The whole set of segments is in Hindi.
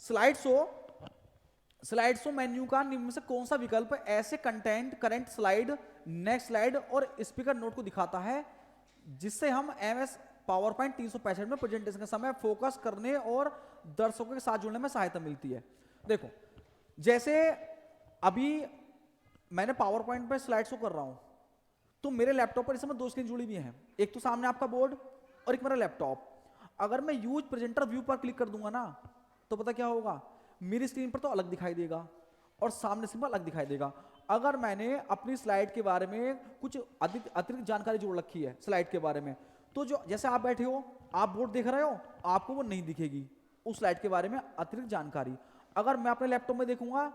स्लाइड शो मेन्यू का निम्न में से कौन सा विकल्प ऐसे content, current slide, next slide और स्पीकर नोट को दिखाता है जिससे हम MS पावर पॉइंट 365 में प्रेजेंटेशन के समय फोकस करने और दर्शकों के साथ जुड़ने में सहायता मिलती है। देखो, जैसे अभी मैंने पावर पॉइंट पर स्लाइड शो कर रहा हूं, तो मेरे लैपटॉप पर इस समय दो स्क्रीन जुड़ी हुई हैं, एक तो सामने आपका बोर्ड और एक मेरा लैपटॉप। अगर मैं यूज प्रेजेंटर व्यू पर क्लिक कर दूंगा ना, तो पता क्या होगा, मेरी स्क्रीन पर तो अलग दिखाई देगा और सामने सिंबल अलग दिखाई देगा। अगर मैंने अपनी स्लाइड के बारे में कुछ अधिक अतिरिक्त जानकारी जोड़ रखी है स्लाइड के बारे में, तो जो जैसे आप बैठे हो, आप बोर्ड देख रहे हो, आपको वो नहीं दिखेगी उस स्लाइड के बारे में अतिरिक्त जानकारी। अगर मैं अपने लैपटॉप में देखूंगा,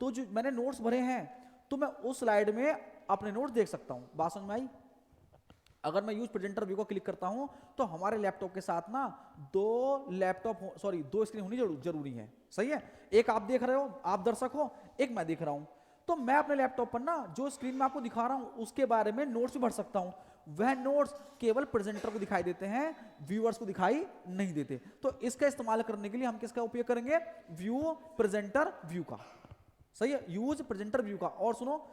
तो जो मैंने नोट्स भरे हैं, तो मैं उस स्लाइड में अपने नोट्स देख सकता हूं। बात समझ में आई? अगर मैं यूज प्रेजेंटर व्यू को क्लिक करता हूं, तो हमारे लैपटॉप के साथ ना दो स्क्रीन होनी जरूरी है। सही है? एक आप देख रहे हो, आप दर्शक हो, एक मैं देख रहा हूं। तो मैं अपने लैपटॉप पर ना जो स्क्रीन में आपको दिखा रहा हूं उसके बारे में नोट्स भी भर सकता हूं। वह नोट्स केवल प्रेजेंटर को दिखाई देते हैं, व्यूअर्स को दिखाई नहीं देते। तो इसका इस्तेमाल करने के लिए हम किसका उपयोग करेंगे? व्यू प्रेजेंटर व्यू का। सही है? यूज प्रेजेंटर व्यू का। और सुनो,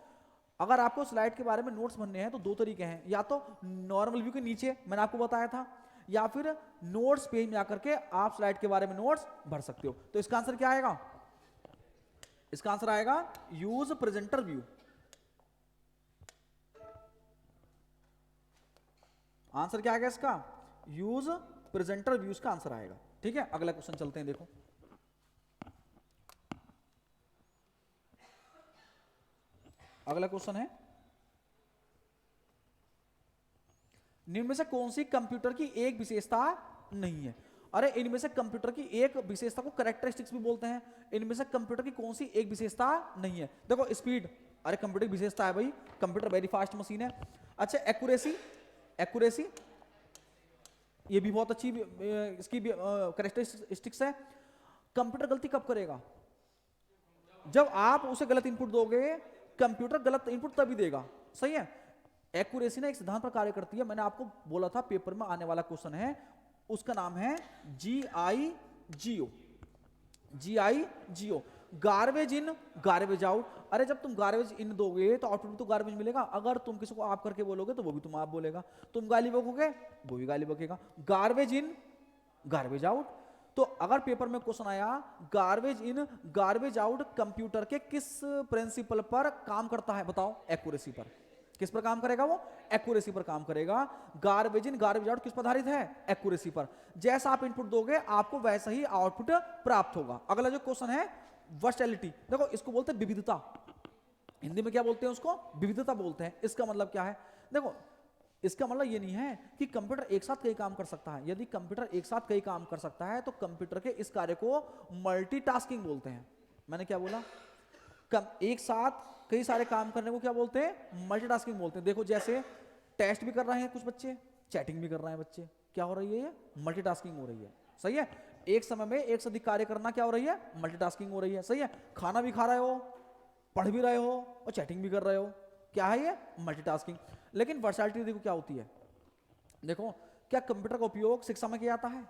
अगर आपको स्लाइड के बारे में नोट्स भरने हैं तो दो तरीके हैं, या तो नॉर्मल व्यू के नीचे मैंने आपको बताया था, या फिर नोट्स पेज में आकर के आप स्लाइड के बारे में नोट्स भर सकते हो। तो इसका आंसर क्या आएगा? इसका आंसर आएगा यूज प्रेजेंटर व्यू। आंसर क्या आएगा इसका? यूज प्रेजेंटर व्यू का आंसर आएगा। ठीक है, अगला क्वेश्चन चलते हैं। देखो, अगला क्वेश्चन है, निम्न में से कौन सी कंप्यूटर की एक विशेषता नहीं है? अरे इनमें से कंप्यूटर की एक विशेषता को कैरेक्टरिस्टिक्स भी बोलते हैं। इनमें से कंप्यूटर की कौन सी एक विशेषता नहीं है? देखो, स्पीड, अरे कंप्यूटर की विशेषता है भाई, कंप्यूटर वेरी फास्ट मशीन है। अच्छा, एक्यूरेसी, एक्यूरेसी ये भी बहुत अच्छी इसकी कैरेक्टरिस्टिक्स है। कंप्यूटर गलती कब करेगा? जब आप उसे गलत इनपुट दोगे, कंप्यूटर गलत इनपुट तभी देगा। सही है? एक्यूरेसी ना एक सिद्धांत पर कार्य करती है। मैंने आपको बोला था पेपर में आने वाला क्वेश्चन है, उसका नाम है GIGO। GIGO, garbage in garbage out. अरे जब तुम गार्बेज इन दोगे तो आउटपुट तो गार्बेज मिलेगा। अगर तुम किसी को आप करके बोलोगे तो वो भी तुम आप बोलेगा, तुम गाली बकोगे वो भी गाली बकेगा। Garbage in garbage out. तो अगर पेपर में क्वेश्चन आया garbage in garbage out computer के किस प्रिंसिपल पर काम करता है? बताओ। एक्यूरेसी पर। किस पर काम करेगा वो? एक्यूरेसी पर काम करेगा। गार्बेज इन गार्बेज आउट किस पर आधारित है? एक्यूरेसी पर। जैसा आप इनपुट दोगे आपको वैसा ही आउटपुट प्राप्त होगा। अगला जो क्वेश्चन है वर्सटैलिटी, देखो इसको बोलते हैं विविधता। हिंदी में क्या बोलते हैं उसको? विविधता बोलते हैं। इसका मतलब क्या है? देखो, इसका मतलब ये नहीं है कि कंप्यूटर एक साथ कई काम कर सकता है। यदि कंप्यूटर एक साथ कई काम कर सकता है तो कंप्यूटर के इस कार्य को मल्टीटास्किंग बोलते हैं। मैंने क्या बोला? एक साथ कई सारे काम करने को क्या बोलते हैं? मल्टीटास्किंग बोलते हैं। देखो, जैसे टेस्ट भी कर रहे हैं कुछ बच्चे, चैटिंग भी कर रहे हैं बच्चे, क्या हो रही है? ये मल्टीटास्किंग हो रही है। सही है? एक समय में एक से अधिक कार्य करना क्या हो रही है? मल्टीटास्किंग हो रही है। सही है? खाना भी खा रहे हो, पढ़ भी रहे हो और चैटिंग भी कर रहे हो, क्या है ये? मल्टीटास्किंग। लेकिन वर्सैटिलिटी देखो क्या होती है। देखो, क्या कंप्यूटर का उपयोग शिक्षा में किया जाता है?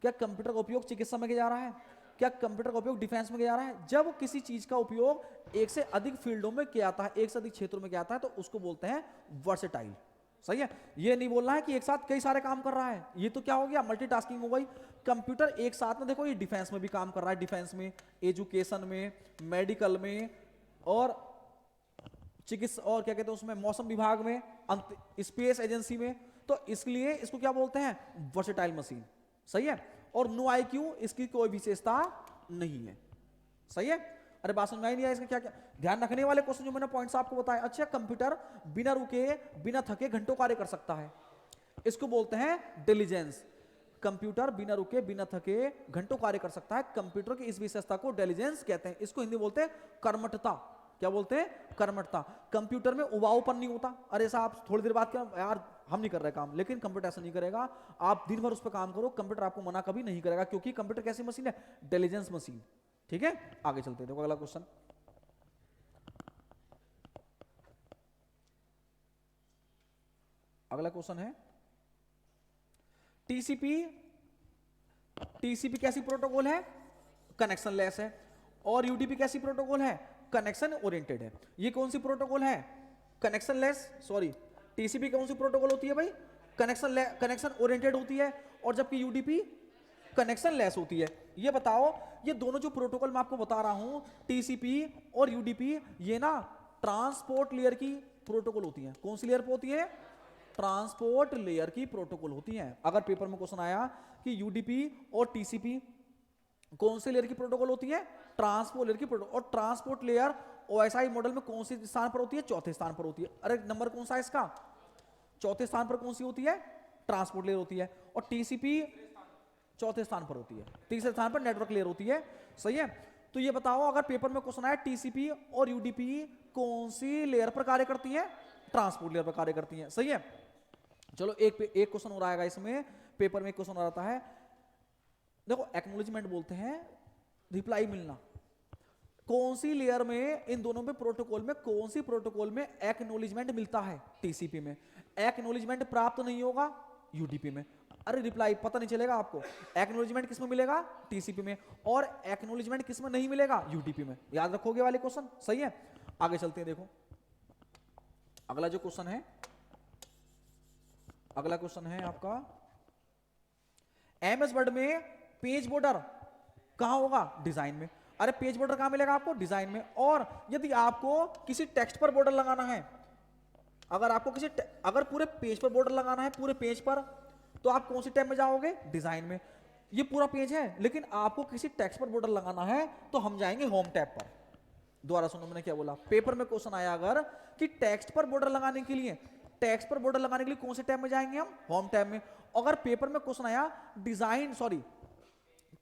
क्या कंप्यूटर का उपयोग चिकित्सा में किया जा रहा है? क्या कंप्यूटर का उपयोग डिफेंस में किया जा रहा है? जब किसी चीज का उपयोग एक से अधिक फील्डों में किया जाता है, एक से अधिक क्षेत्रों में किया जाता है, तो उसको बोलते हैं वर्सेटाइल। सही है? ये नहीं बोलना है कि एक साथ कई सारे काम कर रहा है, ये तो क्या हो गया? मल्टीटास्किंग हो गई। कंप्यूटर एक साथ में देखो ये डिफेंस में भी काम कर रहा है, डिफेंस में, एजुकेशन में, मेडिकल में और चिकित्सा और क्या कहते हैं उसमें, मौसम विभाग में, स्पेस एजेंसी में। तो इसलिए इसको क्या बोलते हैं? Versatile machine. सही है? और नो आईक्यू इसकी कोई विशेषता नहीं है। सही है? अरे बात समझ में आई नहीं है? इसका क्या क्या ध्यान रखने वाले क्वेश्चन जो मैंने पॉइंट्स आपको बताया। अच्छा, कंप्यूटर बिना रुके बिना थके घंटों कार्य कर सकता है, इसको बोलते हैं डिलीजेंस। कंप्यूटर बिना रुके बिना थके घंटों कार्य कर सकता है, कंप्यूटर की इस विशेषता को डिलीजेंस कहते हैं। इसको हिंदी बोलते हैं कर्मठता। क्या बोलते हैं? कर्मठता। कंप्यूटर में उबाऊपन नहीं होता। अरे साहब थोड़ी देर बाद क्या यार हम नहीं कर रहे काम, लेकिन कंप्यूटर ऐसा नहीं करेगा। आप दिन भर उस पर काम करो, कंप्यूटर आपको मना कभी नहीं करेगा, क्योंकि कंप्यूटर कैसी मशीन है? Intelligence machine. ठीक है, आगे चलते हैं। देखो अगला क्वेश्चन, अगला क्वेश्चन है टीसीपी। टीसीपी कैसी प्रोटोकॉल है? कनेक्शन लेस है। और यूडीपी कैसी प्रोटोकॉल है? कनेक्शन ओरिएंटेड है। ये कौन सी प्रोटोकॉल है? कनेक्शन लेस, सॉरी टीसीपी कौन सी प्रोटोकॉल होती है भाई? कनेक्शन ओरिएंटेड होती है, और जबकि यूडीपी कनेक्शन लेस होती है। ये बताओ, ये दोनों जो प्रोटोकॉल मैं आपको बता रहा हूं, टीसीपी और यूडीपी, ये ना ट्रांसपोर्ट लेयर की प्रोटोकॉल होती है। कौन सी लेयर पे होती है? ट्रांसपोर्ट लेयर की प्रोटोकॉल होती है। अगर पेपर में क्वेश्चन आया कि यूडीपी और टीसीपी कौन सी लेयर की प्रोटोकॉल होती है? ट्रांसपोर्ट लेयर की प्रोटोकॉल। और ट्रांसपोर्ट लेयर ओएसआई मॉडल में कौन सी स्थान पर होती है? चौथे स्थान पर होती है। अरे नंबर कौन सा है इसका? चौथे स्थान पर कौन सी होती है? ट्रांसपोर्ट लेयर होती है। और टीसीपी चौथे स्थान पर होती है। तीसरे स्थान पर नेटवर्क लेयर होती है। सही है। तो ये बताओ, अगर पेपर में क्वेश्चन आया टीसीपी और यूडीपी कौन सी लेयर पर कार्य करती है? ट्रांसपोर्ट लेयर पर कार्य करती है। सही है। चलो एक क्वेश्चन हो रहा है इसमें, पेपर में क्वेश्चन हो रहा है। देखो एक्नॉलेजमेंट बोलते हैं रिप्लाई मिलना। कौन सी लेयर में, इन दोनों में प्रोटोकॉल में कौन सी प्रोटोकॉल में एक्नॉलेजमेंट मिलता है? टीसीपी में। एक्नॉलेजमेंट प्राप्त नहीं होगा यूडीपी में। अरे रिप्लाई पता नहीं चलेगा आपको। एक्नॉलेजमेंट किस में मिलेगा? टीसीपी में। और एक्नॉलेजमेंट किस में नहीं मिलेगा? यूडीपी में। याद रखोगे वाले क्वेश्चन। सही है। आगे चलते हैं। देखो अगला जो क्वेश्चन है, अगला क्वेश्चन है आपका, एमएस वर्ड में पेज बॉर्डर कहां होगा? डिजाइन में। अरे पेज बॉर्डर कहां मिलेगा आपको? डिजाइन में। और यदि आपको किसी टेक्स्ट पर बॉर्डर लगाना है, अगर आपको अगर पूरे पेज पर बॉर्डर लगाना है, पूरे पेज पर, तो आप कौन सी टैब में जाओगे? डिजाइन में। ये पूरा पेज है, लेकिन आपको किसी टेक्स्ट पर बॉर्डर लगाना है तो हम जाएंगे होम टैब पर। दोबारा सुनो मैंने क्या बोला। पेपर में क्वेश्चन आया अगर कि टेक्स्ट पर बॉर्डर लगाने के लिए, टेक्स्ट पर बॉर्डर लगाने के लिए कौन से टैब में जाएंगे हम? होम टैब में। अगर पेपर में क्वेश्चन आया डिजाइन, सॉरी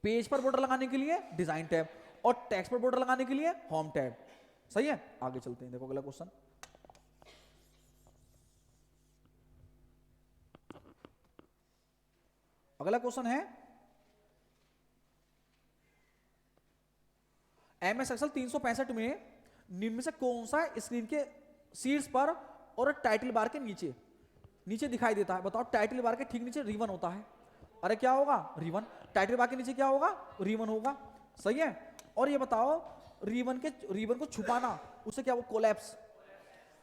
पेज पर बॉर्डर लगाने के लिए डिजाइन टैब, और टेक्स्ट पर बॉर्डर लगाने के लिए होम टैब। सही है। आगे चलते हैं। देखो अगला क्वेश्चन, अगला क्वेश्चन है एमएस एक्सेल 365 में निम्न में से कौन सा स्क्रीन के शीर्ष पर और टाइटल बार के नीचे नीचे दिखाई देता है? बताओ। टाइटल बार के ठीक नीचे रिबन होता है। अरे क्या होगा? रिबन। टाइटल बार के नीचे क्या होगा? रिबन होगा। सही है। और ये बताओ, रिबन को छुपाना, उसे क्या वो? कोलैप्स।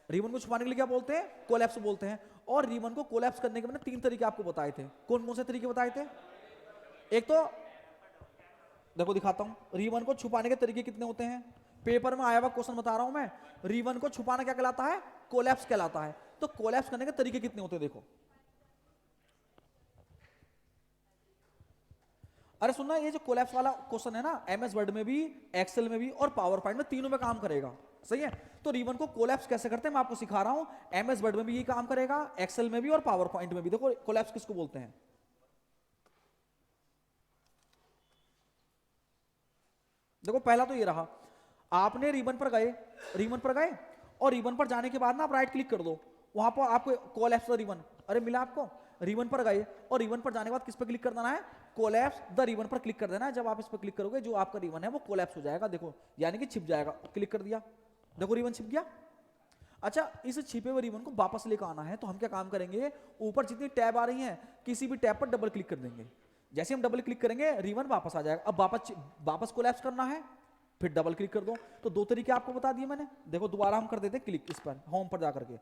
रिबन को छुपाने के लिए क्या बोलते हैं? कोलैप्स बोलते हैं। और रिबन को कोलैप्स करने के मैंने 3 तरीके आपको बताए थे। कौन कौन से तरीके बताए थे? एक तो देखो दिखाता हूं, रिबन को छुपाने के तरीके कितने होते हैं। पेपर में आया हुआ क्वेश्चन बता रहा हूं मैं। रिबन को छुपाना क्या कहलाता है? कोलैप्स कहलाता है। तो कोलैप्स करने के तरीके कितने होते हैं? देखो, अरे सुनना, ये जो कोलैप्स वाला क्वेश्चन है ना, एमएस वर्ड में भी, एक्सेल में भी और पावर पॉइंट में, तीनों में काम करेगा। सही है। तो रिबन को कोलैप्स कैसे करते हैं मैं आपको सिखा रहा हूं। एमएस वर्ड में भी ये काम करेगा, एक्सेल में भी और पावर पॉइंट में भी। देखो कोलैप्स किसको बोलते हैं। देखो पहला तो ये रहा, आपने रिबन पर गए और रिबन पर जाने के बाद ना आप राइट क्लिक कर दो, वहां पर आपको कोलैप्स द रिबन, अरे मिला आपको। रिबन पर गए और रिबन पर जाने के बाद किस पर क्लिक कर देना है? कोलैप्स द रिबन पर क्लिक कर देना है। जब आप इस पर क्लिक करोगे, जो आपका रिबन है वो कोलैप्स हो जाएगा। देखो यानी कि छिप जाएगा। क्लिक कर दिया, देखो रिबन छिप गया। अच्छा, इस छिपे हुए रिबन को वापस लेकर आना है, तो हम क्या काम करेंगे? ऊपर जितनी टैब आ रही हैं, किसी भी टैब पर डबल क्लिक कर देंगे। जैसे हम डबल क्लिक करेंगे, रिबन वापस आ जाएगा। अब वापस कोलैप्स करना है, फिर डबल क्लिक कर दो। तो 2 तरीके आपको बता दिए मैंने। देखो दोबारा हम कर देते हैं क्लिक इस पर, होम पर जाकर के,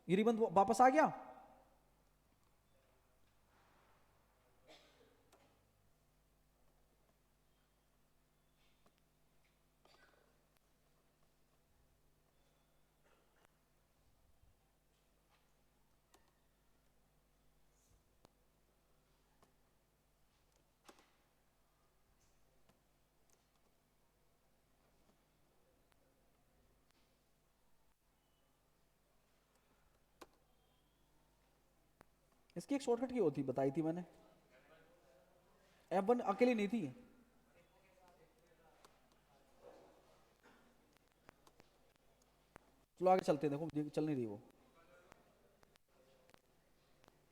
ये रिबन वापस आ गया। इसकी एक शॉर्टकट की होती, बताई थी मैंने। F1 अकेली नहीं थी। चलो आगे चलते हैं। देखो चल नहीं रही वो।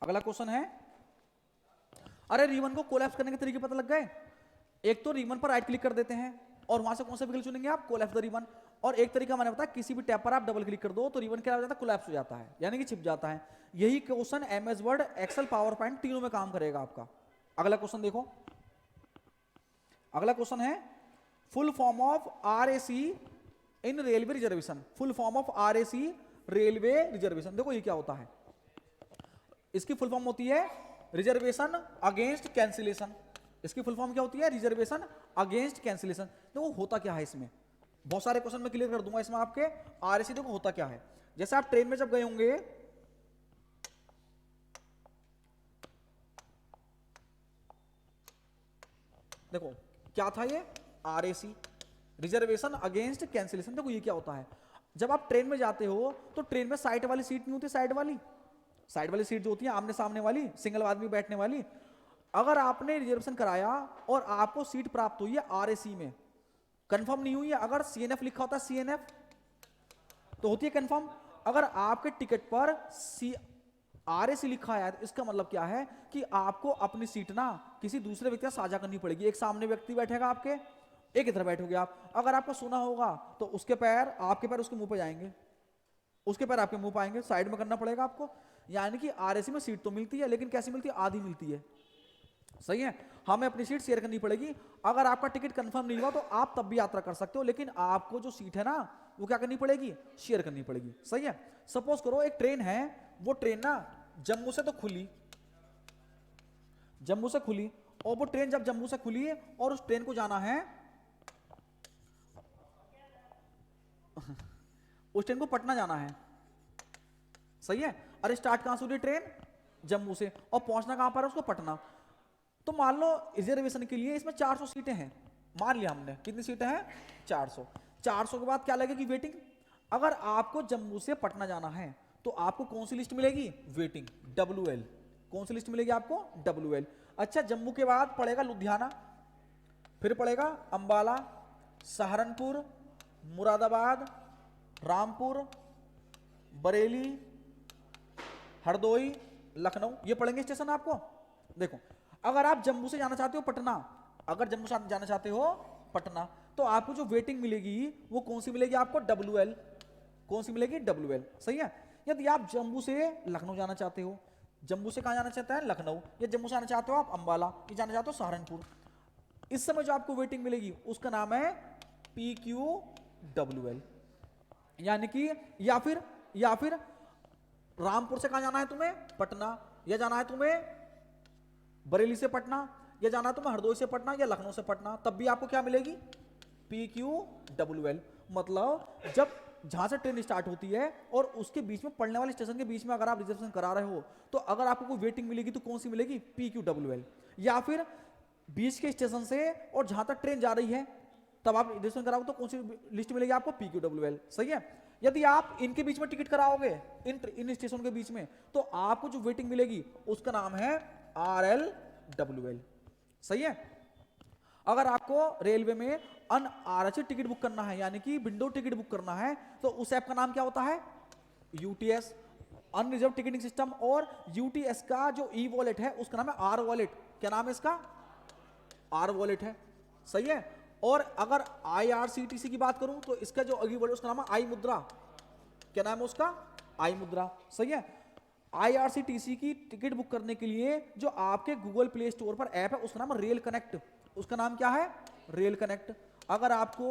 अगला क्वेश्चन है, अरे रिबन को कोलैप्स करने के तरीके पता लग गए। एक तो रिबन पर राइट क्लिक कर देते हैं और वहां से कौन सा विकल्प चुनेंगे आप? Collapse the ribbon. और एक तरीका मैंने बताया, किसी भी टैब पर आप डबल क्लिक कर दो तो रिबन क्या हो जाता है? कोलैप्स हो जाता है, यानी कि छिप जाता है। यही question MS Word, Excel, PowerPoint तीनों में काम करेगा आपका। अगला क्वेश्चन देखो, अगला क्वेश्चन है full form of RAC in railway reservation, full form of RAC railway reservation. देखो ये क्या होता है, इसकी फुल फॉर्म होती है रिजर्वेशन अगेंस्ट कैंसिलेशन। इसकी फुल फॉर्म क्या होती है, रिजर्वेशन अगेंस्ट कैंसिलेशन। देखो होता क्या है इसमें, बहुत सारे क्वेश्चन में क्लियर कर दूंगा इसमें आपके। RAC देखो होता क्या है, जैसे आप ट्रेन में जब गए होंगे, देखो क्या था ये, RAC रिजर्वेशन अगेंस्ट कैंसिलेशन। देखो ये क्या होता है, जब आप ट्रेन में जाते हो तो ट्रेन में साइड वाली सीट नहीं होती, साइड वाली सीट जो होती है आमने सामने वाली, सिंगल आदमी बैठने वाली, अगर आपने रिजर्वेशन कराया और आपको सीट प्राप्त हुई है RAC में, कंफर्म नहीं हुई है, अगर CNF लिखा होता है, CNF तो होती है कंफर्म। अगर आपके टिकट पर RAC लिखा है तो इसका मतलब क्या है कि आपको अपनी सीट ना किसी दूसरे व्यक्ति से साझा करनी पड़ेगी। एक सामने व्यक्ति बैठेगा आपके, एक इधर बैठोगे आप। अगर आपको सुना होगा तो उसके पैर, आपके पैर उसके मुंह पे जाएंगे, उसके पैर आपके मुंह पे आएंगे, साइड में करना पड़ेगा आपको। यानी कि RAC में सीट तो मिलती है, लेकिन कैसी मिलती है, आधी मिलती है। सही है, हमें अपनी सीट शेयर करनी पड़ेगी। अगर आपका टिकट कंफर्म नहीं हुआ तो आप तब भी यात्रा कर सकते हो, लेकिन आपको जो सीट है ना वो क्या करनी पड़ेगी, शेयर करनी पड़ेगी। सही है, सपोज करो एक ट्रेन है, वो ट्रेन ना जम्मू से तो खुली, जम्मू से खुली, और वो ट्रेन जब जम्मू से खुली है और उस ट्रेन को जाना है उस ट्रेन को पटना जाना है। सही है, अरे स्टार्ट कहां से हुई ट्रेन, जम्मू से, और पहुंचना कहां पर है उसको, पटना। तो मान लो रिजर्वेशन के लिए इसमें 400 सीटें हैं, मान लिया हमने, कितनी सीटें हैं, 400। 400 के बाद क्या लगेगी, वेटिंग। अगर आपको जम्मू से पटना जाना है तो आपको कौन सी लिस्ट मिलेगी, वेटिंग, WL। कौन सी लिस्ट मिलेगी आपको, WL। अच्छा, जम्मू के बाद पड़ेगा लुधियाना, फिर पड़ेगा अंबाला, सहारनपुर, मुरादाबाद, रामपुर, बरेली, हरदोई, लखनऊ, ये पड़ेंगे स्टेशन आपको। देखो अगर आप जम्मू से जाना चाहते हो पटना, अगर जम्मू से जाना चाहते हो पटना, तो आपको जो वेटिंग मिलेगी वो कौन सी मिलेगी आपको, WL। कौन सी मिलेगी, WL। सही है, यदि आप जम्मू से लखनऊ जाना चाहते हो, जम्मू से कहां जाना चाहते हैं, लखनऊ, या जम्मू से आना चाहते हो आप अंबाला, या जाना चाहते हो सहारनपुर, इस समय जो आपको वेटिंग मिलेगी उसका नाम है PQWL। यानी कि या फिर रामपुर से कहां जाना है तुम्हें, पटना, या जाना है तुम्हें बरेली से पटना, या जाना है तुम्हें हरदोई से पटना या लखनऊ से पटना, तब भी आपको क्या मिलेगी, PQWL। मतलब जब जहां से ट्रेन स्टार्ट होती है और उसके बीच में पड़ने वाले स्टेशन के बीच में अगर आप रिजर्वेशन करा रहे हो, तो अगर आपको कोई वेटिंग मिलेगी तो कौन सी मिलेगी, PQWL। या फिर बीच के स्टेशन से और जहां तक ट्रेन जा रही है तब आप रिजर्वेशन कराओगे तो कौन सी लिस्ट मिलेगी आपको, PQWL। सही है, यदि आप इनके बीच में टिकट कराओगे, इन स्टेशन के बीच में, तो आपको जो वेटिंग मिलेगी उसका नाम है RLWL। सही है, अगर आपको रेलवे में अनारक्षित टिकट बुक करना है, यानी कि विंडो टिकट बुक करना है, तो उस ऐप का नाम क्या होता है, UTS, अनरिजर्व टिकटिंग सिस्टम। और UTS का जो E-वॉलेट है उसका नाम है R वॉलेट। क्या नाम है इसका, R वॉलेट है। सही है, और अगर IRCTC की बात करूं तो इसका जो वॉलेट उसका नाम है आई मुद्रा। क्या नाम है उसका, आई मुद्रा। सही है, IRCTC की टिकट बुक करने के लिए जो आपके गूगल प्ले स्टोर पर ऐप है उसका नाम है रेल कनेक्ट। उसका नाम क्या है, रेल कनेक्ट। अगर आपको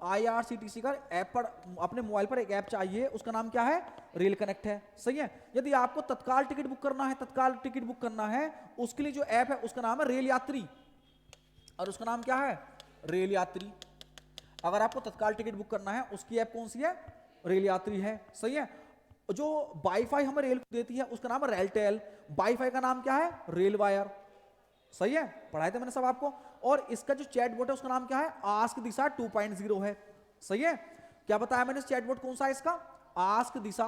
IRCTC का ऐप पर अपने मोबाइल पर एक ऐप चाहिए, उसका नाम क्या है, रेल कनेक्ट है। सही है, यदि आपको तत्काल टिकट बुक करना है, तत्काल टिकट बुक करना है, उसके लिए जो ऐप है उसका नाम है रेल यात्री, और उसका नाम क्या है, रेल यात्री। अगर आपको तत्काल टिकट बुक करना है उसकी ऐप कौन सी है, रेल यात्री है। सही है, जो वाईफाई हमें रेल को देती है उसका नाम है रेलटेल, वाईफाई का नाम क्या है, रेल वायर। सही है, पढ़ाए थे मैंने सब आपको। और इसका जो चैटबॉट है उसका नाम क्या है, आस्क दिशा 2.0 है। सही है, क्या बताया मैंने, चैटबॉट कौन सा है इसका, आस्क दिशा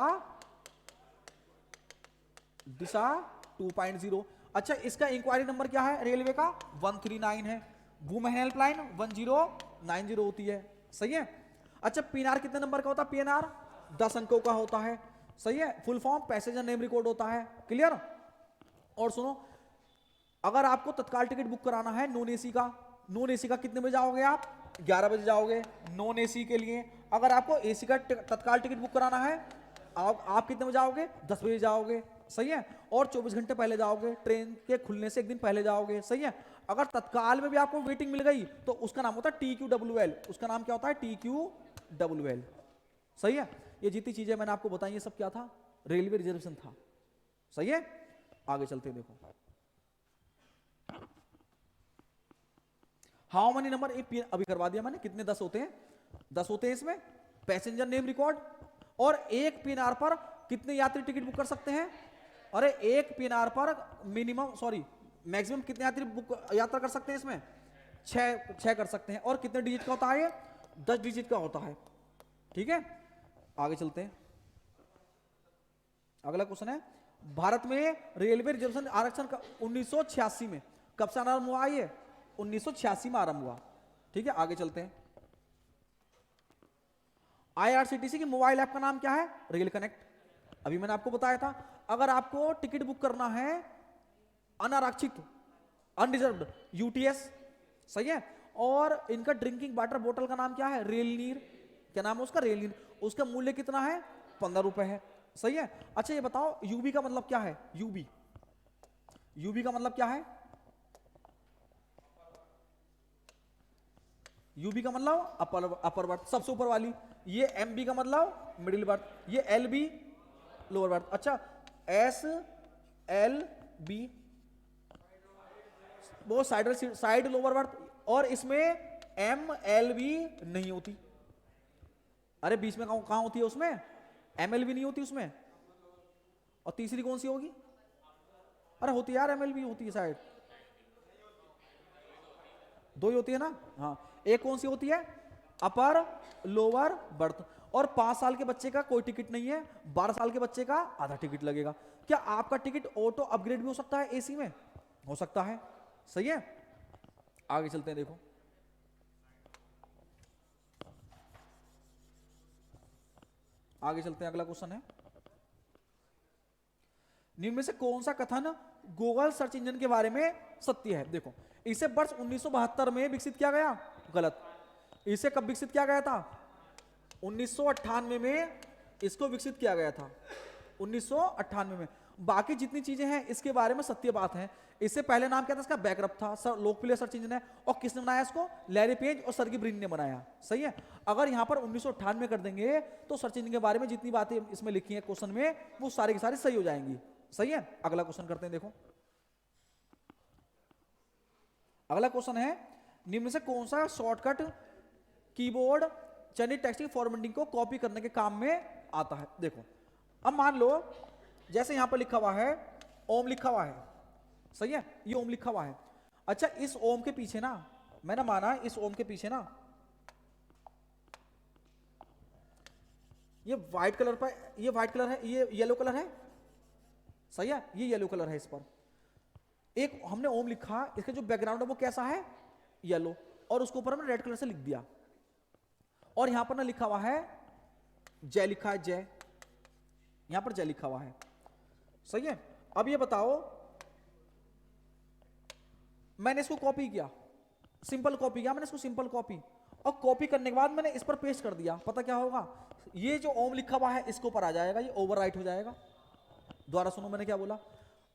2.0। अच्छा, इसका इंक्वायरी नंबर क्या है रेलवे का, 139 है। वुमेन हेल्पलाइन 1090 होती है। सही है, अच्छा PNR कितने नंबर का होता है, PNR 10 अंकों का होता है। सही है, full form passenger name record होता है। क्लियर। और सुनो, अगर आपको तत्काल टिकट बुक कराना है नॉन एसी का, नॉन एसी का कितने बजे जाओगे आप, 11 बजे जाओगे नॉन एसी के लिए। अगर आपको एसी का तत्काल टिकट बुक कराना है आप कितने बजे जाओगे, 10 बजे जाओगे। सही है, और 24 घंटे पहले जाओगे, ट्रेन के खुलने से एक दिन पहले जाओगे। सही है, अगर तत्काल में भी आपको वेटिंग मिल गई तो उसका नाम होता है TQWL, उसका नाम क्या होता है TQWL। सही है, ये जितनी चीजें मैंने आपको बताई ये सब क्या था, रेलवे रिजर्वेशन था। सही है, आगे चलते हैं। देखो हाउ मनी नंबर, अभी करवा दिया मैंने, कितने 10 होते हैं, 10 होते हैं इसमें। पैसेंजर नेम रिकॉर्ड, और एक पीएनआर पर कितने यात्री टिकट बुक कर सकते हैं, अरे एक पीएनआर पर मिनिमम सॉरी मैक्सिमम कितने यात्री बुक यात्रा कर सकते हैं इसमें, 6 कर सकते हैं। और कितने डिजिट का होता है ये, 10 डिजिट का होता है। ठीक है, आगे चलते हैं। अगला क्वेश्चन है, भारत में रेलवे रिजर्वेशन आरक्षण का 1986 में कब से आरंभ हुआ, ये 1986 में आरंभ हुआ। ठीक है, आगे चलते हैं। IRCTC की मोबाइल ऐप का नाम क्या है, रेल कनेक्ट। अभी मैंने आपको बताया था, अगर आपको टिकट बुक करना है अनारक्षित अनरिजर्व्ड UTS, सही है, और इनका ड्रिंकिंग वाटर बोतल का नाम क्या है, रेल नीर। क्या नाम है उसका, रेल नीर। उसका मूल्य कितना है, 15 रुपए है। सही है। अच्छा ये बताओ यूबी का मतलब क्या है, यूबी का मतलब क्या है, यूबी का मतलब अपर बर्थ, सबसे ऊपर वाली। ये एमबी का मतलब मिडिल बर्थ, ये एलबी लोअर बर्थ। अच्छा SLB वो साइड लोअर बर्थ, और इसमें MLB नहीं होती। अरे बीच में कहां होती है उसमें, MLB नहीं होती उसमें। और तीसरी कौन सी होगी, अरे होती है यार, MLB होती है शायद, 2 ही होती है ना। हाँ, एक कौन सी होती है, अपर लोअर बर्थ। और 5 साल के बच्चे का कोई टिकट नहीं है, 12 साल के बच्चे का आधा टिकट लगेगा। क्या आपका टिकट ऑटो अपग्रेड भी हो सकता है, एसी में हो सकता है। सही है, आगे चलते हैं। देखो आगे चलते हैं, अगला क्वेश्चन है, निम्न में से कौन सा कथन गूगल सर्च इंजन के बारे में सत्य है। देखो इसे वर्ष 1972 में विकसित किया गया, गलत। इसे कब विकसित किया गया था, 1998 में इसको विकसित किया गया था, 1998 में। बाकी जितनी चीजें हैं इसके बारे में सत्य बात है। इससे पहले नाम क्या था इसका, बैकअप था। लोकप्रिय सर्च इंजन है। और किसने बनाया इसको, लैरी पेज और सर्गी ब्रिन ने बनाया। सही है, अगर यहां पर 1998 में कर देंगे तो सर्च इंजन के बारे में जितनी बातें इसमें लिखी है क्वेश्चन में, वो सारी की सारी सही हो जाएंगी। सही है, अगला क्वेश्चन करते हैं। देखो अगला क्वेश्चन है, निम्न से कौन सा शॉर्टकट कीबोर्ड चयनित टेक्स्ट की फॉर्मेटिंग को कॉपी करने के काम में आता है। देखो अब मान लो जैसे यहां पर लिखा हुआ है ओम लिखा हुआ है, सही है, ये ओम लिखा हुआ है। अच्छा इस ओम के पीछे ना, मैंने माना इस ओम के पीछे ना ये व्हाइट कलर पर, ये व्हाइट कलर है, ये येलो कलर है, सही है, ये येलो कलर है। इस पर एक हमने ओम लिखा, इसका जो बैकग्राउंड है वो कैसा है, येलो, और उसके ऊपर हमने रेड कलर से लिख दिया। और यहां पर ना लिखा हुआ है जय, लिखा है जय, यहां पर जय लिखा हुआ है। सही है, अब ये बताओ मैंने इसको कॉपी किया, सिंपल कॉपी किया मैंने इसको, सिंपल कॉपी, और कॉपी करने के बाद मैंने इस पर पेस्ट कर दिया। पता क्या होगा, ये जो ओम लिखा हुआ है इसके ऊपर आ जाएगा, ये ओवरराइट हो जाएगा। दोबारा सुनो मैंने क्या बोला,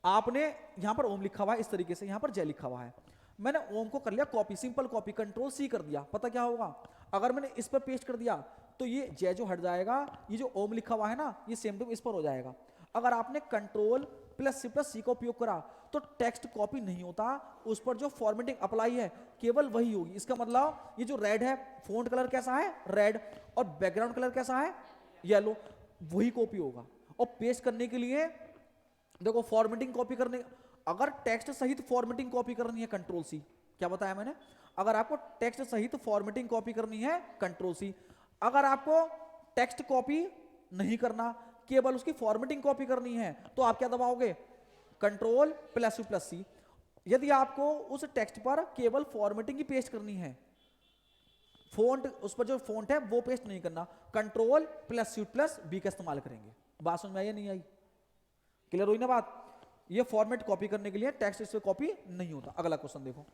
आपने यहां पर ओम लिखा हुआ है इस तरीके से, यहां पर जय लिखा हुआ है, मैंने ओम को कर लिया copy, simple copy, control C कर दिया। पता क्या होगा, अगर मैंने इस पर पेस्ट कर दिया तो ये जय जो हट जाएगा, ये जो ओम लिखा हुआ है ना ये सेम टू इस पर हो जाएगा। अगर आपने कंट्रोल+C का उपयोग करा तो टेक्स्ट कॉपी नहीं होता, उस पर जो फॉर्मेटिंग अप्लाई है केवल वही होगी। इसका मतलब ये जो रेड है, फोंट कलर कैसा है, रेड, और बैकग्राउंड कलर कैसा है, येलो, वही कॉपी होगा। और पेस्ट करने के लिए देखो फॉर्मेटिंग कॉपी करने, अगर टेक्स्ट सहित फॉर्मेटिंग कॉपी करनी है कंट्रोल C, क्या बताया मैंने, अगर आपको टेक्स्ट सहित फॉर्मेटिंग कॉपी करनी है कंट्रोल C, अगर आपको टेक्स्ट कॉपी नहीं करना केवल उसकी फॉर्मेटिंग कॉपी करनी है तो आप क्या दबाओगे, कंट्रोल+U+C। यदि आपको उस टेक्स्ट पर केवल फॉर्मेटिंग ही पेस्ट करनी है, फोंट उस पर जो फोंट है वो पेस्ट नहीं करना, कंट्रोल+U+B का इस्तेमाल करेंगे। बात समझ में आई नहीं आई, क्लियर हुई ना बात। ये फॉर्मेट कॉपी करने के लिए टेक्स्ट इससे कॉपी नहीं होता। अगला क्वेश्चन देखो,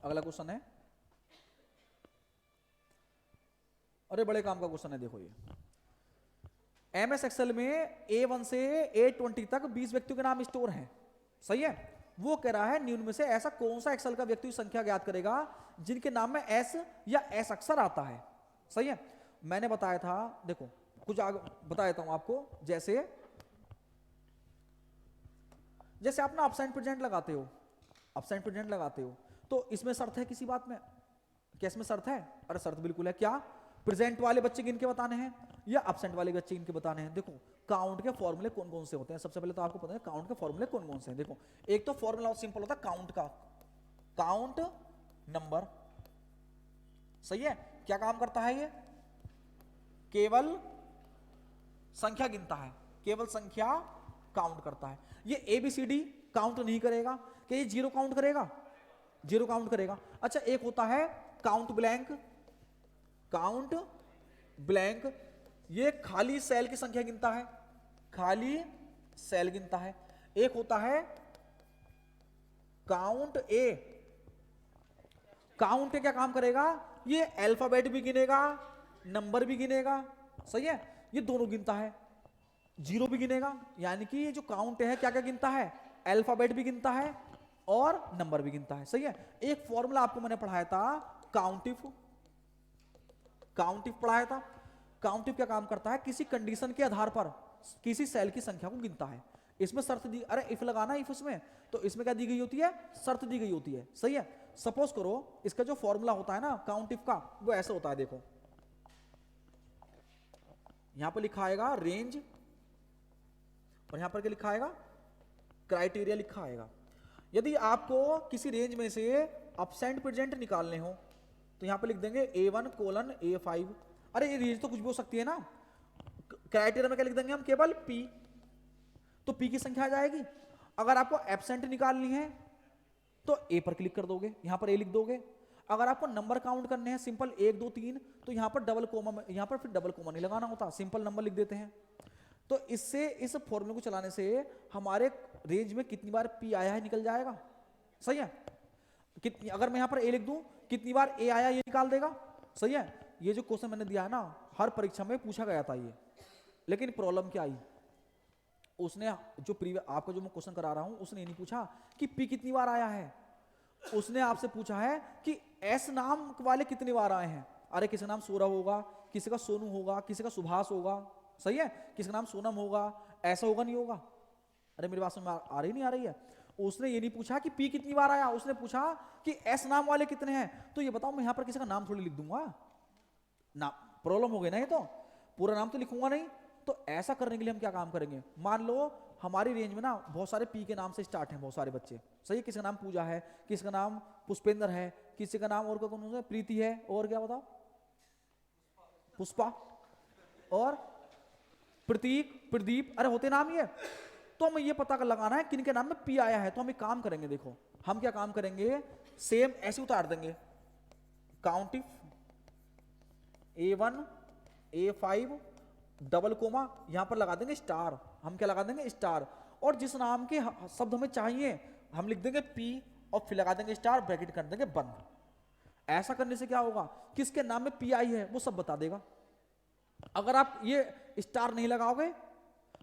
अगला क्वेश्चन है, अरे बड़े काम का क्वेश्चन है। देखो ये MS एक्सेल में A1 से A20 तक 20 व्यक्तियों के नाम स्टोर हैं, सही है। वो कह रहा है निम्न में से ऐसा कौन सा एक्सेल का व्यक्ति संख्या ज्ञात करेगा जिनके नाम में एस या एस अक्षर आता है। सही है। मैंने बताया था, देखो कुछ आगे बता देता हूं आपको। जैसे आप ना अपसेंट प्रेजेंट लगाते हो, अपसेंट प्रेजेंट लगाते हो, तो इसमें शर्त है किसी बात में? क्या इसमें शर्त है? अरे शर्त बिल्कुल है। क्या प्रेजेंट वाले बच्चे गिन के बताने हैं या अपसेंट वाले बच्चे गिन के बताने हैं? देखो काउंट के फॉर्मूले कौन कौन से होते हैं, सबसे पहले तो आपको पता है काउंट के फॉर्मूले कौन कौन से हैं। देखो एक तो फॉर्मूला सिंपल होता है काउंट का, काउंट नंबर। सही है। क्या काम करता है ये? केवल संख्या गिनता है, केवल संख्या काउंट करता है। ये ABCD काउंट नहीं करेगा। क्या ये जीरो काउंट करेगा? जीरो काउंट करेगा। अच्छा एक होता है काउंट ब्लैंक, काउंट ब्लैंक, ये खाली सेल की संख्या गिनता है, खाली सेल गिनता है। एक होता है काउंट ए, काउंट क्या काम करेगा? ये अल्फाबेट भी गिनेगा, नंबर भी गिनेगा। सही है। ये दोनों गिनता है, जीरो भी गिनेगा। यानी कि ये जो काउंट है क्या क्या गिनता है? अल्फाबेट भी गिनता है और नंबर भी गिनता है। सही है। एक फॉर्मूला आपको मैंने पढ़ाया था काउंटिफ, काउंटिफ पढ़ाया था। काउंटिफ क्या काम करता है? किसी कंडीशन के आधार पर किसी सेल की संख्या को गिनता है। इसमें शर्त दी, अरे इफ लगाना, इफ इसमें, तो इसमें क्या दी गई होती है? शर्त दी गई होती है। सही है। सपोज करो इसका जो फॉर्मूला होता है ना काउंटिफ का, वो ऐसा होता है। देखो यहां पर लिखा आएगा रेंज और यहां पर क्या लिखा आएगा? क्राइटेरिया लिखा आएगा। यदि आपको किसी रेंज में से अपसेंट प्रेजेंट निकालने हो तो यहां पर लिख देंगे A1 कोलन A5। अरे ये रेंज तो कुछ भी हो सकती है ना। क्राइटेरिया में क्या लिख देंगे हम? केवल P, तो P की संख्या आ जाएगी। अगर आपको एब्सेंट निकालनी है तो A पर क्लिक कर दोगे, यहां पर A लिख दोगे। अगर आपको नंबर काउंट करने हैं सिंपल 1 2 3, तो यहां पर डबल कोमा, यहां पर फिर डबल कोमा नहीं लगाना होता, सिंपल नंबर लिख देते हैं। तो इससे इस फॉर्मूले को चलाने से हमारे रेंज में कितनी बार P आया है निकल जाएगा। सही है। कितनी, अगर मैं यहां पर A लिख दूं, कितनी बार A आया ये निकाल देगा। सही है। ये जो क्वेश्चन मैंने दिया है ना, हर परीक्षा में पूछा गया था ये। लेकिन प्रॉब्लम क्या आई, उसने जो प्रीवियस आपको जो मैं क्वेश्चन करा रहा हूं, उसने ये नहीं पूछा कि P कितनी बार आया है, उसने आपसे पूछा है कि S नाम वाले कितनी बार आए हैं। अरे किसी का नाम सौरभ होगा, किसी का सोनू होगा, किसी का सुभाष होगा। सही है। किसी का नाम सोनम होगा, ऐसा होगा नहीं होगा? अरे मेरी बात समझ में आ रही नहीं आ रही है? उसने ये नहीं पूछा कि P कितनी बार आया, उसने पूछा कि S नाम वाले कितने हैं। तो ये बताओ मैं यहां पर किसी का नाम थोड़ी लिख दूंगा ना, प्रॉब्लम हो गई ना। ये तो पूरा नाम तो लिखूंगा नहीं। तो ऐसा करने के लिए हम क्या काम करेंगे? मान लो हमारी रेंज में ना बहुत सारे P के नाम से स्टार्ट हैं, बहुत सारे बच्चे। सही है। किसी का नाम पूजा है, किसी का नाम पुष्पेंद्र है, किसी का नाम और कौन सा प्रीति है, और क्या बताओ? पुष्पा और प्रतीक, प्रदीप। अरे होते नाम ये। तो हमें ये पता कर लगाना है किन के नाम में P आया है। तो हम एक काम करेंगे, देखो हम क्या काम करेंगे, सेम ऐसे उतार देंगे काउंटिफ A1 A5 डबल कोमा, यहां पर लगा देंगे स्टार। हम क्या लगा देंगे? स्टार। और जिस नाम के शब्द हमें चाहिए हम लिख देंगे P और फिर लगा देंगे स्टार, ब्रैकेट कर देंगे बंद। ऐसा करने से क्या होगा, किसके नाम में P आई है वो सब बता देगा। अगर आप ये स्टार नहीं लगाओगे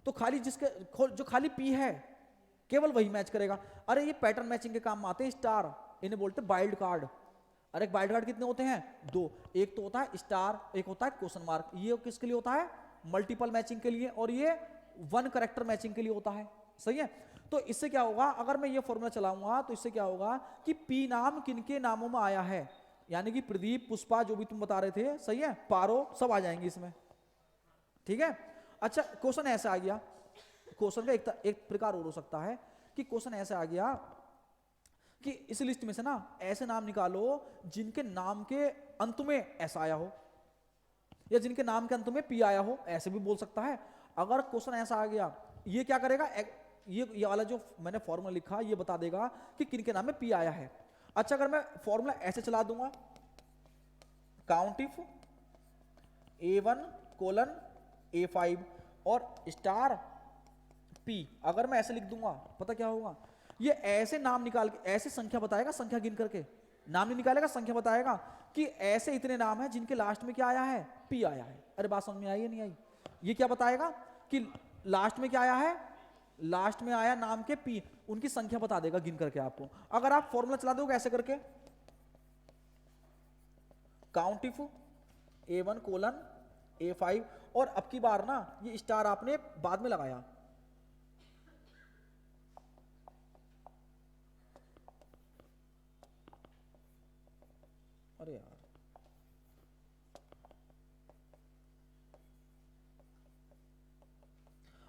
तो खाली जिसके जो खाली P है केवल वही मैच करेगा। अरे ये पैटर्न मैचिंग के काम में आते हैं स्टार, इन्हें बोलते हैं वाइल्ड कार्ड। अरे वाइल्ड कार्ड कितने होते हैं? 2। एक तो होता है स्टार, एक होता है क्वेश्चन मार्क। ये किसके लिए होता है? मल्टीपल मैचिंग के लिए, और ये 1 कैरेक्टर मैचिंग के लिए होता है। सही है। तो इससे क्या होगा, अगर मैं ये फॉर्मूला चलाऊंगा तो इससे क्या होगा कि P नाम किनके नामों में आया है, यानी कि प्रदीप, पुष्पा, जो भी तुम बता रहे थे, सही है, पारो, सब आ जाएंगे इसमें। ठीक है। अच्छा क्वेश्चन ऐसा आ गया, क्वेश्चन का एक प्रकार और हो सकता है कि क्वेश्चन ऐसा आ गया कि इस लिस्ट में से ना ऐसे नाम निकालो जिनके नाम के अंत में S आया हो, या जिनके नाम के अंत में P आया हो, ऐसे भी बोल सकता है। अगर क्वेश्चन ऐसा आ गया, ये क्या करेगा, ये वाला जो मैंने फॉर्मूला लिखा ये बता देगा कि किनके नाम में P आया है। अच्छा अगर मैं फॉर्मूला ऐसे चला दूंगा, काउंटिफ A1 कोलन A5 और स्टार P, अगर मैं ऐसे लिख दूंगा पता क्या होगा, ये ऐसे नाम निकाल के ऐसे संख्या बताएगा, संख्या गिन करके, नाम नहीं निकालेगा, संख्या बताएगा कि ऐसे इतने नाम हैं जिनके लास्ट में क्या आया है, P आया है। अरे बात समझ में आई है नहीं आई? ये क्या बताएगा कि लास्ट में क्या आया है, लास्ट में आया नाम के पी, उनकी संख्या बता देगा गिन करके आपको। अगर आप फॉर्मूला चला दोगे ऐसे करके, count if A1 colon A5, और अब की बार ना ये स्टार आपने बाद में लगाया, अरे यार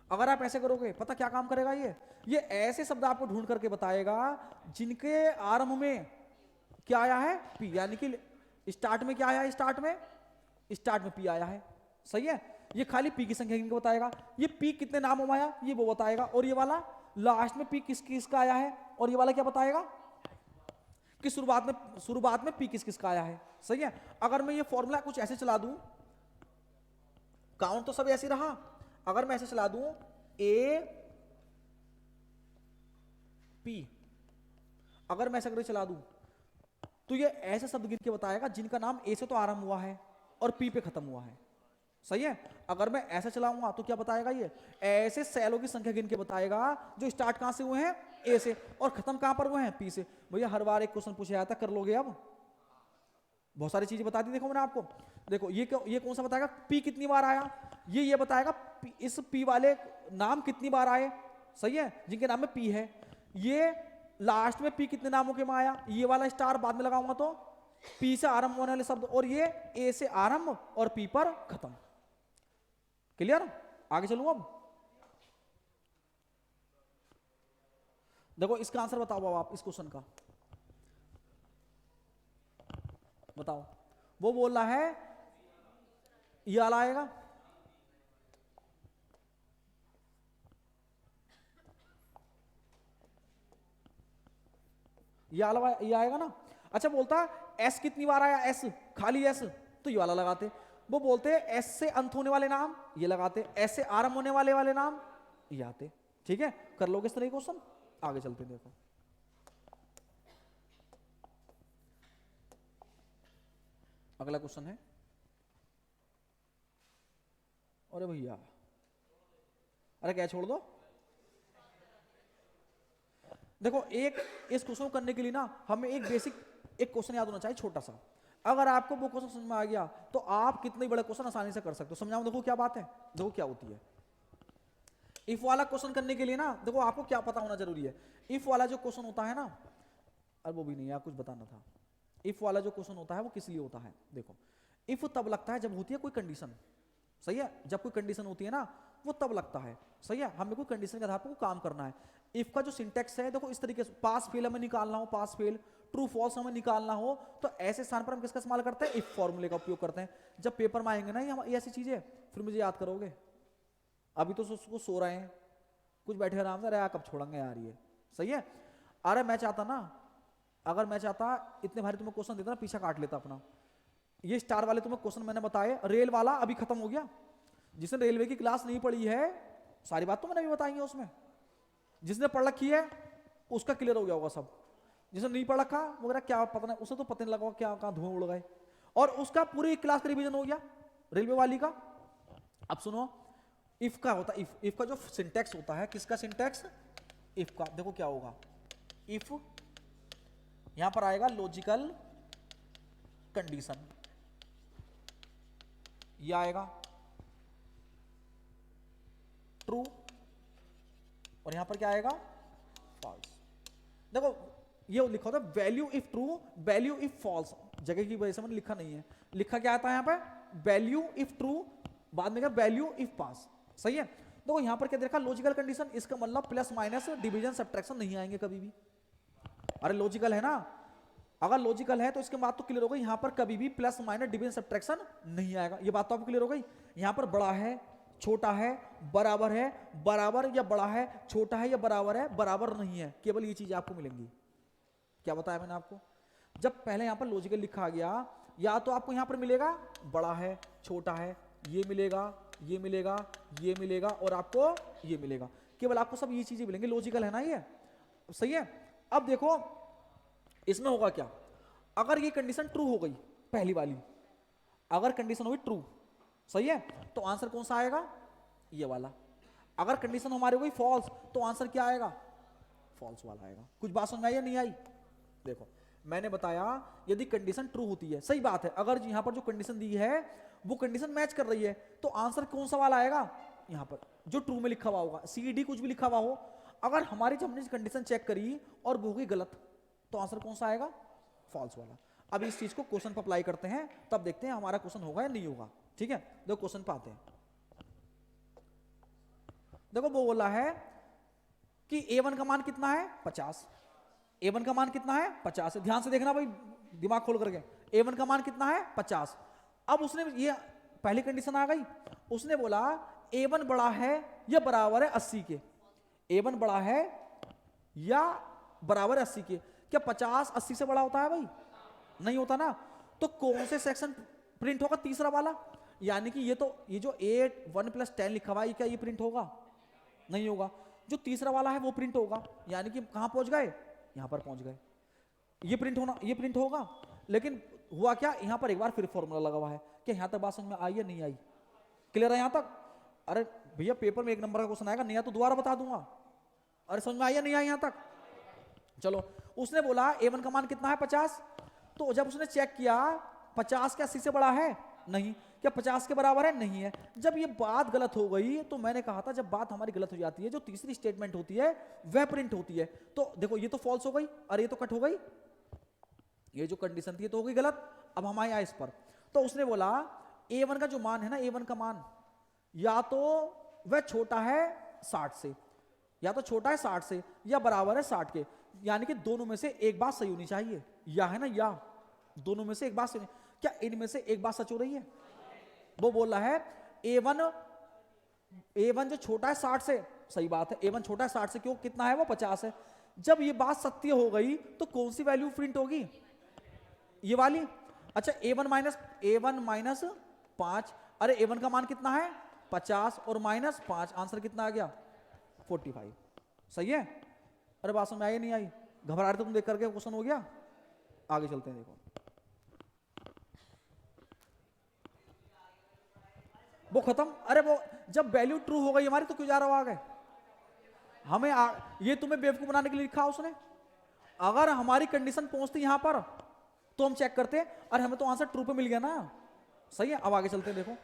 अगर आप ऐसे करोगे पता क्या काम करेगा, ये ऐसे शब्द आपको ढूंढ करके बताएगा जिनके आरंभ में क्या आया है पी, यानी कि स्टार्ट में क्या आया है, स्टार्ट में पी आया है, सही है। ये खाली पी की संख्या गिनकर बताएगा, ये पी कितने नामों में आया ये वो बताएगा, और ये वाला लास्ट में पी किस किस का आया है, और ये वाला क्या बताएगा कि शुरुआत में पी किस किस का आया है, सही है। अगर मैं ये फॉर्मूला कुछ ऐसे चला दूं, काउंट तो सब ऐसे रहा, अगर मैं ऐसे चला दूं ए पी, अगर मैं ऐसा करके चला दूं तो ये ऐसे शब्द गिन के बताएगा जिनका नाम ए से तो आरंभ हुआ है और पी पे खत्म हुआ है, सही है। अगर मैं ऐसा चलाऊंगा तो क्या बताएगा, ये ऐसे सेलों की संख्या गिन के बताएगा जो स्टार्ट कहां से हुए हैं ए से और खत्म कहां पर हुए हैं पी से। भैया हर बार एक क्वेश्चन पूछा जाता, कर लोगे अब, बहुत सारी चीजें बता दी देखो मैंने आपको। देखो ये कौन सा बताएगा पी कितनी बार आया, ये बताएगा इस पी वाले नाम कितनी बार आए, सही है, जिनके नाम में पी है। ये लास्ट में पी कितने नामों के में आया, ये वाला स्टार बाद में लगाऊंगा तो पी से आरंभ होने वाले शब्द, और ये ए से आरंभ और पी पर खत्म। क्लियर, आगे चलूं अब। देखो इसका आंसर बताओ आप, इस क्वेश्चन का बताओ। वो बोल रहा है ये वाला आएगा, ये आएगा ना। अच्छा बोलता एस कितनी बार आया, एस खाली एस, तो ये वाला लगाते। वो बोलते हैं एस से अंत होने वाले नाम ये लगाते, एस से आरंभ होने वाले नाम ये आते। ठीक है, कर लोगे इस तरह के क्वेश्चन। आगे चलते हैं, देखो अगला क्वेश्चन है। अरे भैया अरे क्या छोड़ दो। देखो एक इस क्वेश्चन को करने के लिए ना हमें एक बेसिक एक क्वेश्चन याद होना चाहिए छोटा सा। अगर आपको वो क्वेश्चन समझ में आ गया तो आप कितने बड़े क्वेश्चन आसानी से कर सकते हो। समझाऊं देखो क्या बात है, देखो क्या होती है। इफ वाला क्वेश्चन करने के लिए ना देखो आपको क्या पता होना जरूरी है। इफ वाला जो क्वेश्चन होता है ना, अरे वो भी नहीं यार कुछ बताना था। इफ वाला जो क्वेश्चन होता है वो किस लिए होता है, देखो इफ तब लगता है जब होती है कोई कंडीशन, सही है। जब कोई कंडीशन होती है ना वो तब लगता है, सही है। हमें कोई कंडीशन के आधार पर काम करना है। इफ का जो सिंटेक्स है देखो इस तरीके से, पास फेल हमें निकालना हो, पास फेल ट्रू फॉल्स हमें निकालना हो तो ऐसे स्थान पर हम किसका इस्तेमाल करते हैं, इफ फॉर्मूले का उपयोग करते हैं। जब पेपर में आएंगे ना ये ऐसी चीजें फिर मुझे याद करोगे। अभी तो उसको सो रहे हैं, कुछ बैठे आराम से, अरे यार कब छोड़ेंगे यार ये, सही है। अरे मैं चाहता ना, अगर मैं चाहता इतने भारी तुम्हें क्वेश्चन देता ना पीछा काट लेता अपना। ये स्टार वाले तुम्हें क्वेश्चन मैंने बताए, रेल वाला अभी खत्म हो गया। जिसने रेलवे की क्लास नहीं पढ़ी है सारी बात तो मैंने भी बताई है उसमें। जिसने पढ़ रखी है उसका क्लियर हो गया होगा सब। जिसने नहीं पढ़ रखा वो क्या पता नहीं, उसे तो पता नहीं लगा क्या कहां धुआं उड़ गए, और उसका पूरी क्लास का रिवीजन हो गया रेलवे वाली का। अब सुनो इफ का होता, इफ का जो सिंटेक्स होता है, किसका सिंटेक्स, इफ का। देखो क्या होगा, इफ यहां पर आएगा लॉजिकल कंडीशन, ये आएगा ट्रू, और यहां पर क्या आएगा फॉल्स। देखो ये लिखा होता है value if true, value if false, जगह की वजह से मैंने लिखा नहीं है। लिखा क्या आता है यहां पर, वैल्यू इफ ट्रू, बाद में क्या वैल्यू इफ पास, सही है। देखो यहां पर क्या देखा, लॉजिकल कंडीशन, इसका मतलब प्लस माइनस डिवीजन सब्ट्रैक्शन नहीं आएंगे कभी भी। अरे लॉजिकल है ना, अगर लॉजिकल है तो इसके बाद तो क्लियर हो गई, यहां पर कभी भी प्लस माइनस डिवीजन सब्ट्रैक्शन नहीं आएगा। ये बात तो आपको क्लियर हो गई। यहां पर बड़ा है छोटा है बराबर है, बराबर या बड़ा है छोटा है या बराबर है बराबर नहीं है, केवल ये चीजें आपको मिलेंगी। क्या बताया मैंने आपको, जब पहले यहां पर लॉजिकल लिखा गया या तो आपको यहां पर मिलेगा बड़ा है छोटा है, ये मिलेगा ये मिलेगा ये मिलेगा और आपको ये मिलेगा, केवल आपको सब ये चीजें मिलेंगी। लॉजिकल है ना ये, सही है। अब देखो इसमें होगा क्या, अगर ये कंडीशन ट्रू हो गई पहली वाली, अगर कंडीशन होगी ट्रू, सही है, तो आंसर कौन सा आएगा, ये वाला। अगर कंडीशन हमारी हुई फॉल्स तो आंसर क्या आएगा, फॉल्स वाला आएगा। कुछ बात समझ में आई या नहीं आई? देखो मैंने बताया यदि कंडीशन ट्रू होती है, सही बात है, अगर यहां पर जो कंडीशन दी है वो कंडीशन मैच कर रही है तो आंसर कौन सा वाला आएगा, यहां पर जो ट्रू में लिखा हुआ होगा, सी डी कुछ भी लिखा हुआ हो। अगर हमारी जब हमने कंडीशन चेक करी और वो होगी गलत तो आंसर कौन सा आएगा, फॉल्स वाला। अब इस चीज को क्वेश्चन पर अप्लाई करते हैं, तब देखते हैं हमारा क्वेश्चन होगा या नहीं होगा। ठीक है, देखो क्वेश्चन पे आते हैं। देखो वो बोला है कि a1 का मान कितना है 50, a1 का मान कितना है 50 है, ध्यान से देखना भाई, दिमाग खोल करके, a1 का मान कितना है 50। अब उसने ये पहली कंडीशन आ गई, उसने बोला a1 बड़ा है या बराबर है 80 के, a1 बड़ा है या बराबर है 80 के। क्या 50 80 से बड़ा होता है भाई, नहीं होता ना, तो कौन से सेक्शन प्रिंट होगा, तीसरा वाला, यानी कि ये जो 8 1 + 10 लिखा हुआ है क्या ये प्रिंट होगा, नहीं होगा, जो तीसरा वाला है वो प्रिंट होगा, यानी कि कहां पहुंच गए, यहां पर पहुंच गए, ये प्रिंट होगा। लेकिन हुआ क्या, यहां पर एक बार फिर फॉर्मूला लगा हुआ है। क्या यहां तक बात समझ में आई या नहीं आई, क्लियर है यहां तक? अरे भैया पेपर में 1 नंबर का क्वेश्चन आएगा, नहीं तो दोबारा बता दूंगा। अरे समझ में आई या नहीं आई यहां तक? चलो, उसने बोला a1 का मान कितना है 50, तो जब उसने चेक किया 50 क्या 80 से बड़ा है, नहीं, क्या 50 के बराबर है, नहीं है। जब ये बात गलत हो गई तो मैंने कहा था जब बात हमारी गलत हो जाती है जो तीसरी स्टेटमेंट होती है वह प्रिंट होती है। तो देखो ये तो फॉल्स हो गई, अरे ये तो कट हो गई, ये जो कंडीशन थी तो हो गई गलत। अब हम आए इस पर, तो उसने बोला a1 का जो मान है ना, a1 का मान या तो वह छोटा है 60 से, या तो छोटा है 60 से या बराबर है 60 के, यानी कि दोनों में से एक बात सही होनी चाहिए, या है ना, या दोनों में से एक बात सही। क्या इनमें से एक बात सच हो रही है? वो बोल रहा है a1 जो छोटा है 60 से, सही बात है, a1 छोटा है 60 से, क्यों, कितना है वो 50 है। जब ये बात सत्य हो गई तो कौन सी वैल्यू प्रिंट होगी, ये वाली। अच्छा a1 माइनस 5, अरे a1 का मान कितना है 50 और -5, आंसर कितना आ गया 45, सही है। अरे बात समझ में आई नहीं आई, घबरा रहे तुम देख करके, क्वेश्चन हो गया। आगे चलते हैं, देखो वो खत्म। अरे वो जब वैल्यू ट्रू हो गई हमारी तो क्यों जा रहा हो आगे, ये तुम्हें बेवकूफ बनाने के लिए लिखा उसने। अगर हमारी कंडीशन पहुंचती यहां पर तो हम चेक करते, अरे हमें तो आंसर ट्रू पे मिल गया ना, सही है। अब आगे चलते हैं, देखो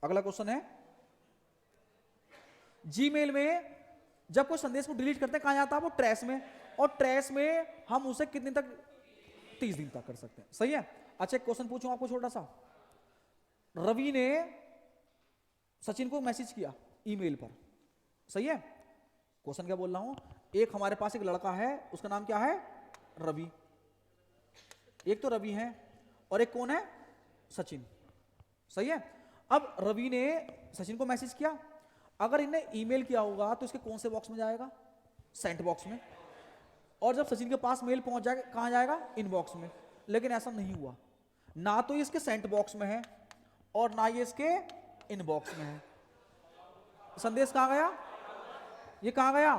अगला क्वेश्चन है, जीमेल में जब कोई संदेश को डिलीट करते हैं कहां जाता है वो, ट्रैश में, और ट्रैश में हम उसे कितने तक, 30 दिन तक कर सकते हैं, सही है। अच्छा एक क्वेश्चन पूछूं आपको छोटा सा, रवि ने सचिन को मैसेज किया ईमेल पर, सही है। क्वेश्चन क्या बोल रहा हूं, एक हमारे पास एक लड़का है उसका नाम क्या है रवि, एक तो रवि है और एक कौन है सचिन, सही है। अब रवि ने सचिन को मैसेज किया, अगर इन्हें ईमेल किया होगा तो इसके कौन से बॉक्स में जाएगा, सेंट बॉक्स में, और जब सचिन के पास मेल पहुंच जाएगा कहां जाएगा, इनबॉक्स में। लेकिन ऐसा नहीं हुआ, ना तो ये इसके सेंट बॉक्स में है और ना ये इसके इनबॉक्स में है। संदेश कहां गया, ये कहां गया,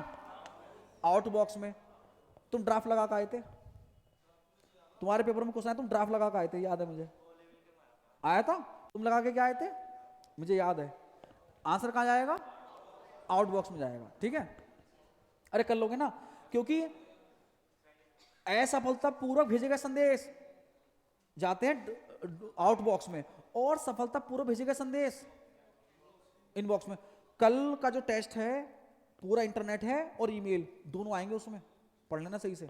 आउट बॉक्स में। तुम ड्राफ्ट लगा के आए थे, तुम्हारे पेपर में क्वेश्चन आया, तुम ड्राफ्ट लगा के आए थे, याद है मुझे, आया था, तुम लगा के क्या आए थे, मुझे याद है। आंसर कहां जाएगा, आउट बॉक्स में जाएगा, ठीक है। अरे कर लोगे ना, क्योंकि असफलता पूर्वक भेजे गए संदेश जाते हैं आउट बॉक्स में और सफलता पूर्वक भेजे गए संदेश इनबॉक्स में। कल का जो टेस्ट है पूरा इंटरनेट है और ईमेल दोनों आएंगे उसमें, पढ़ लेना सही से।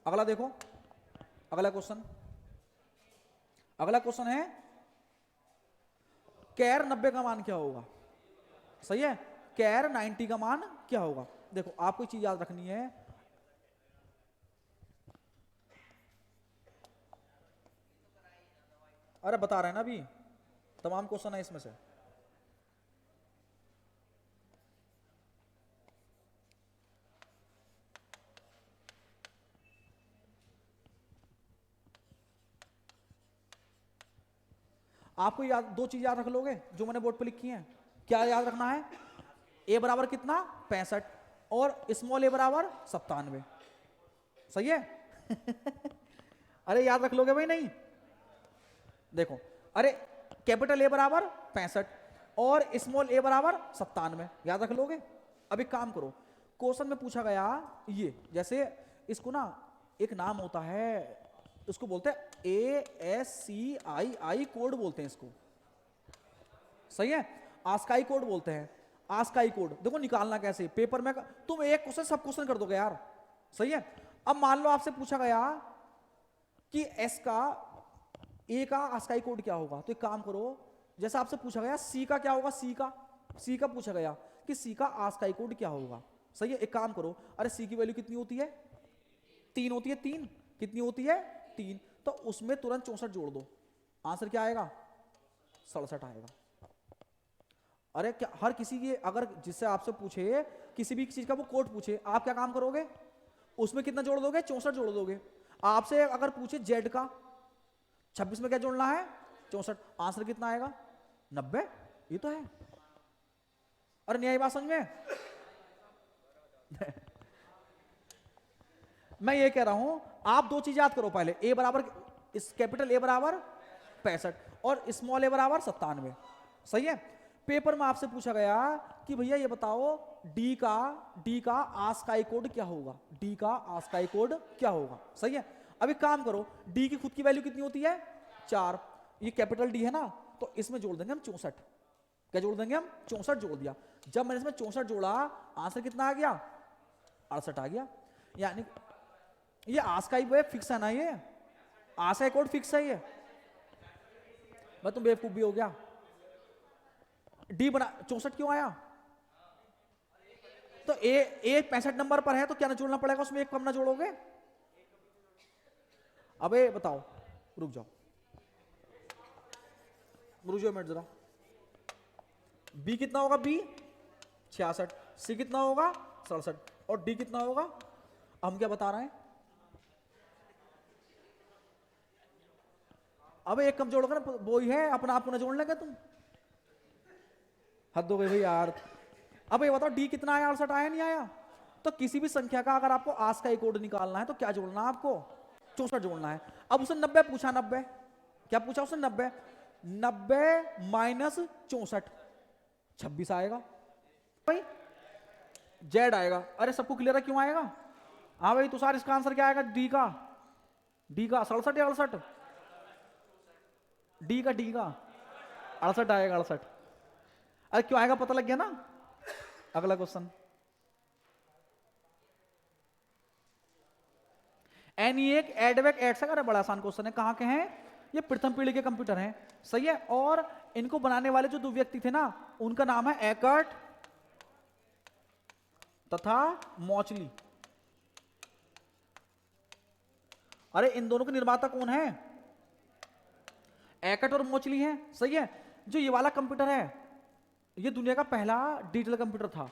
अगला देखो, अगला क्वेश्चन है कैर 90 का मान क्या होगा, सही है, कैर 90 का मान क्या होगा। देखो आपको एक चीज याद रखनी है, अरे बता रहे हैं ना अभी, तमाम क्वेश्चन है इसमें से। आपको याद, दो चीज याद रख लोगे जो मैंने बोर्ड पे लिखी हैं। क्या याद रखना है, ए बराबर कितना 65 और स्मॉल ए बराबर 97, सही है। अरे याद रख लोगे भाई? नहीं, देखो, अरे कैपिटल ए बराबर 65 और स्मॉल ए बराबर 97, याद रख लोगे? अब एक काम करो, क्वेश्चन में पूछा गया ये, जैसे इसको ना एक नाम होता है, उसको बोलते हैं ASCII कोड बोलते हैं इसको, सही है? आस्काई कोड बोलते हैं, आस्काई कोड। देखो निकालना कैसे, पेपर में तुम एक क्वेश्चन सब क्वेश्चन कर दोगे यार, सही है? अब मान लो आपसे पूछा गया कि एस का ए का आस्काई कोड क्या होगा, तो एक काम करो, जैसा आपसे पूछा गया सी का क्या होगा, सी का पूछा गया कि सी का आस्काई कोड क्या होगा, सही है? एक काम करो, अरे सी की वैल्यू कितनी होती है? 3 होती है, 3 कितनी होती है? 3, तो उसमें तुरंत 64 जोड़ दो, आंसर क्या आएगा? 67 आएगा। अरे क्या हर किसी की, अगर जिससे आपसे पूछे किसी भी चीज का वो कोड पूछे, आप क्या काम करोगे? उसमें कितना जोड़ दोगे? 64 जोड़ दोगे। आपसे अगर पूछे जेड का 26 में क्या जोड़ना है? 64, आंसर कितना आएगा? 90। ये तो है। अरे नहीं आई बात समझ में? मैं ये कह रहा हूं, आप दो चीज याद करो पहले, ए बराबर, इस कैपिटल ए बराबर 65 और स्मॉल ए बराबर 97, सही है? पेपर में आपसे पूछा गया कि भैया ये बताओ डी का आस्काई कोड क्या होगा, डी का आस्काई कोड क्या होगा, सही है? अब एक काम करो, डी की खुद की वैल्यू कितनी होती है? 4, ये कैपिटल डी है ना, तो इसमें जोड़ देंगे हम 64। क्या जोड़ देंगे हम? 64 जोड़ दिया। जब मैंने इसमें 64 जोड़ा, आंसर कितना आ गया? 68 आ गया। यानी ये आस्काई वे फिक्स है ना, ये आस्काई कोड फिक्स है ये। मैं तुम बेवकूफ भी हो गया। डी बना 64 क्यों आया? तो ए 65 नंबर पर है, तो क्या ना जोड़ना पड़ेगा उसमें? एक कम ना जोड़ोगे? अबे बताओ, रुक जाओ मिनट जरा। बी कितना होगा? बी 66, सी कितना होगा? 67, और डी कितना होगा? हम क्या बता रहे हैं? अब एक कम जोड़ोगे ना, वो ही है, अपना आप को ना जोड़ लेंगे तुम? हद हो गई भाई यार। अब ये बताओ डी कितना आया? 68 आया नहीं आया? तो किसी भी संख्या का अगर आपको आस्काई कोड निकालना है तो क्या जोड़ना है आपको? 64 जोड़ना है। अब उसने 90 पूछा, 90 क्या पूछा उसने? 90 माइनस 64, 26 आएगा भाई, जेड आएगा। अरे सबको क्लियर है क्यों आएगा? हाँ भाई तो सार, इसका आंसर क्या आएगा? डी का 67 या 68? डी का 68 आएगा, 68। अरे क्यों आएगा पता लग गया ना? अगला क्वेश्चन, ENIAC एडवेक एटसेक। अरे बड़ा आसान क्वेश्चन है, कहां के हैं ये? प्रथम पीढ़ी के कंप्यूटर हैं, सही है? और इनको बनाने वाले जो दो व्यक्ति थे ना, उनका नाम है एकर्ट तथा मॉचली। अरे इन दोनों के निर्माता कौन है? एकर्ट और मॉचली हैं, सही है? जो ये वाला कंप्यूटर है, ये दुनिया का पहला डिजिटल कंप्यूटर था।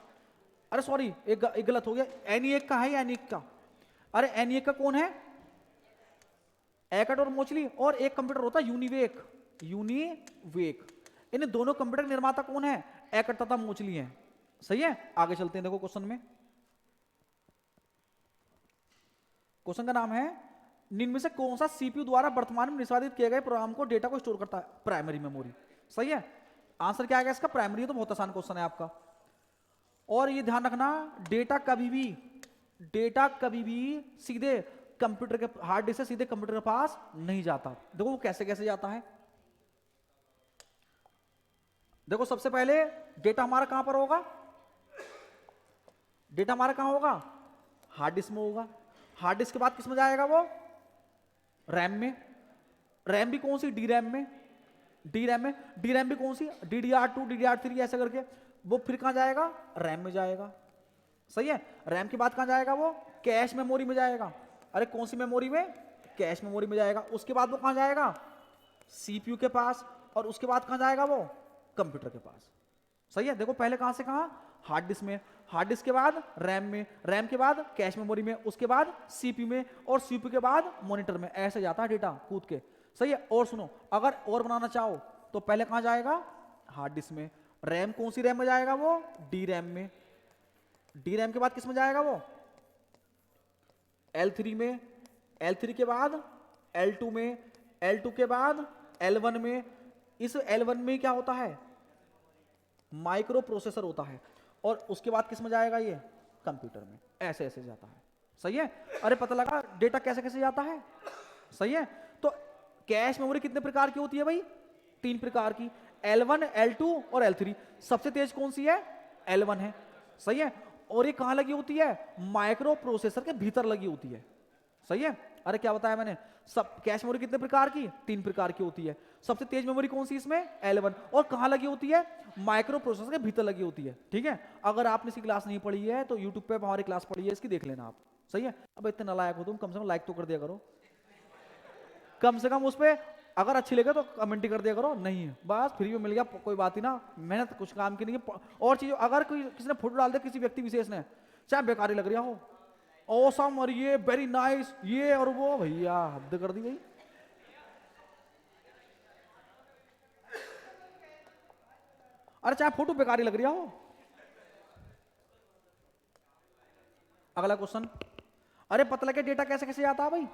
अरे सॉरी, एक गलत हो गया, ENIAC का है, ENIAC का। अरे ENIAC का कौन है? एकर्ट और मॉचली। और एक कंप्यूटर होता है यूनिवेक। इन दोनों कंप्यूटर निर्माता कौन है? एकर्ट तथा मॉचली हैं, सही है? आगे चलते हैं, देखो क्वेश्चन में। क्वेश्चन का नाम है, निम्न में से कौन सा सीपीयू द्वारा वर्तमान में निष्पादित किए गए प्रोग्राम को डेटा को स्टोर करता है? प्राइमरी मेमोरी, सही है? आंसर क्या आएगा इसका? प्राइमरी। तो बहुत आसान क्वेश्चन है आपका। और ये ध्यान रखना, डेटा कभी भी सीधे कंप्यूटर के हार्ड डिस्क से सीधे कंप्यूटर के पास नहीं जाता। देखो वो कैसे कैसे जाता है। देखो सबसे पहले डेटा हमारा कहां पर होगा? डेटा हमारा कहां होगा? हार्ड डिस्क में होगा। हार्ड डिस्क के बाद किस में जाएगा वो? रैम में। रैम भी कौन सी? डी रैम में। डी रैम भी कौन सी? DDR2 DDR3 ऐसे करके। वो फिर कहां जाएगा? रैम में जाएगा, सही है? रैम के बाद कहां जाएगा वो? कैश मेमोरी में जाएगा। अरे कौन सी मेमोरी में? कैश मेमोरी में जाएगा। उसके बाद वो कहां जाएगा? सीपीयू के पास। और उसके बाद कहां जाएगा वो? कंप्यूटर के पास, सही है? देखो पहले कहां से कहां? हार्ड डिस्क में। हार्ड डिस्क के बाद रैम में। रैम के बाद कैश मेमोरी में। उसके बाद सीपीयू में। और सीपीयू के बाद मॉनिटर में। ऐसे जाता है डेटा कूद के, सही है? और सुनो, अगर और बनाना चाहो तो पहले कहां जाएगा? हार्ड डिस्क में। रैम कौन सी रैम में जाएगा वो? डी रैम में। डी रैम के बाद किस में जाएगा वो? L3 में। L3 के बाद L2 में, L2 के बाद L1 में, इस L1 में क्या होता है, माइक्रो प्रोसेसर होता है, और उसके बाद किस में जाएगा ये, कंप्यूटर में, ऐसे ऐसे जाता है। सही है, अरे पता लगा डेटा कैसे कैसे जाता है। सही है, तो कैश मेमोरी कितने प्रकार की होती है भाई, 3 प्रकार की, L1, L2 और L3। सबसे तेज कौन सी है, L1 है। सही है, और ये कहां लगी होती है, माइक्रो प्रोसेसर के भीतर लगी होती है। सही है, अरे क्या बताया मैंने, सब कैश मेमोरी कितने प्रकार की, 3 प्रकार की होती है। सबसे तेज मेमोरी कौन सी इसमें, L1, और कहां लगी होती है, माइक्रो प्रोसेसर के भीतर लगी होती है। ठीक है, अगर आपने इसकी क्लास नहीं पढ़ी है तो यूट्यूब पे हमारी क्लास पढ़ी है, इसकी देख लेना आप। सही है, अब इतने नालायक हो तुम, कम से कम लाइक तो कर दिया करो, कम से कम उस पर अगर अच्छी लगे तो कमेंट ही कर दिया करो। नहीं है बस फ्री में मिल गया, कोई बात ही ना, मेहनत कुछ काम की नहीं है। और चीज, अगर कोई किसी ने फोटो डाल दिया किसी व्यक्ति विशेष ने, चाहे बेकारी लग रहा हो, ऑसम और ये वेरी नाइस ये और वो, भैया हद कर दी भाई। अरे चाहे फोटो बेकारी लग रहा हो। अगला क्वेश्चन, अरे पता लगे डेटा कैसे कैसे आता है भाई।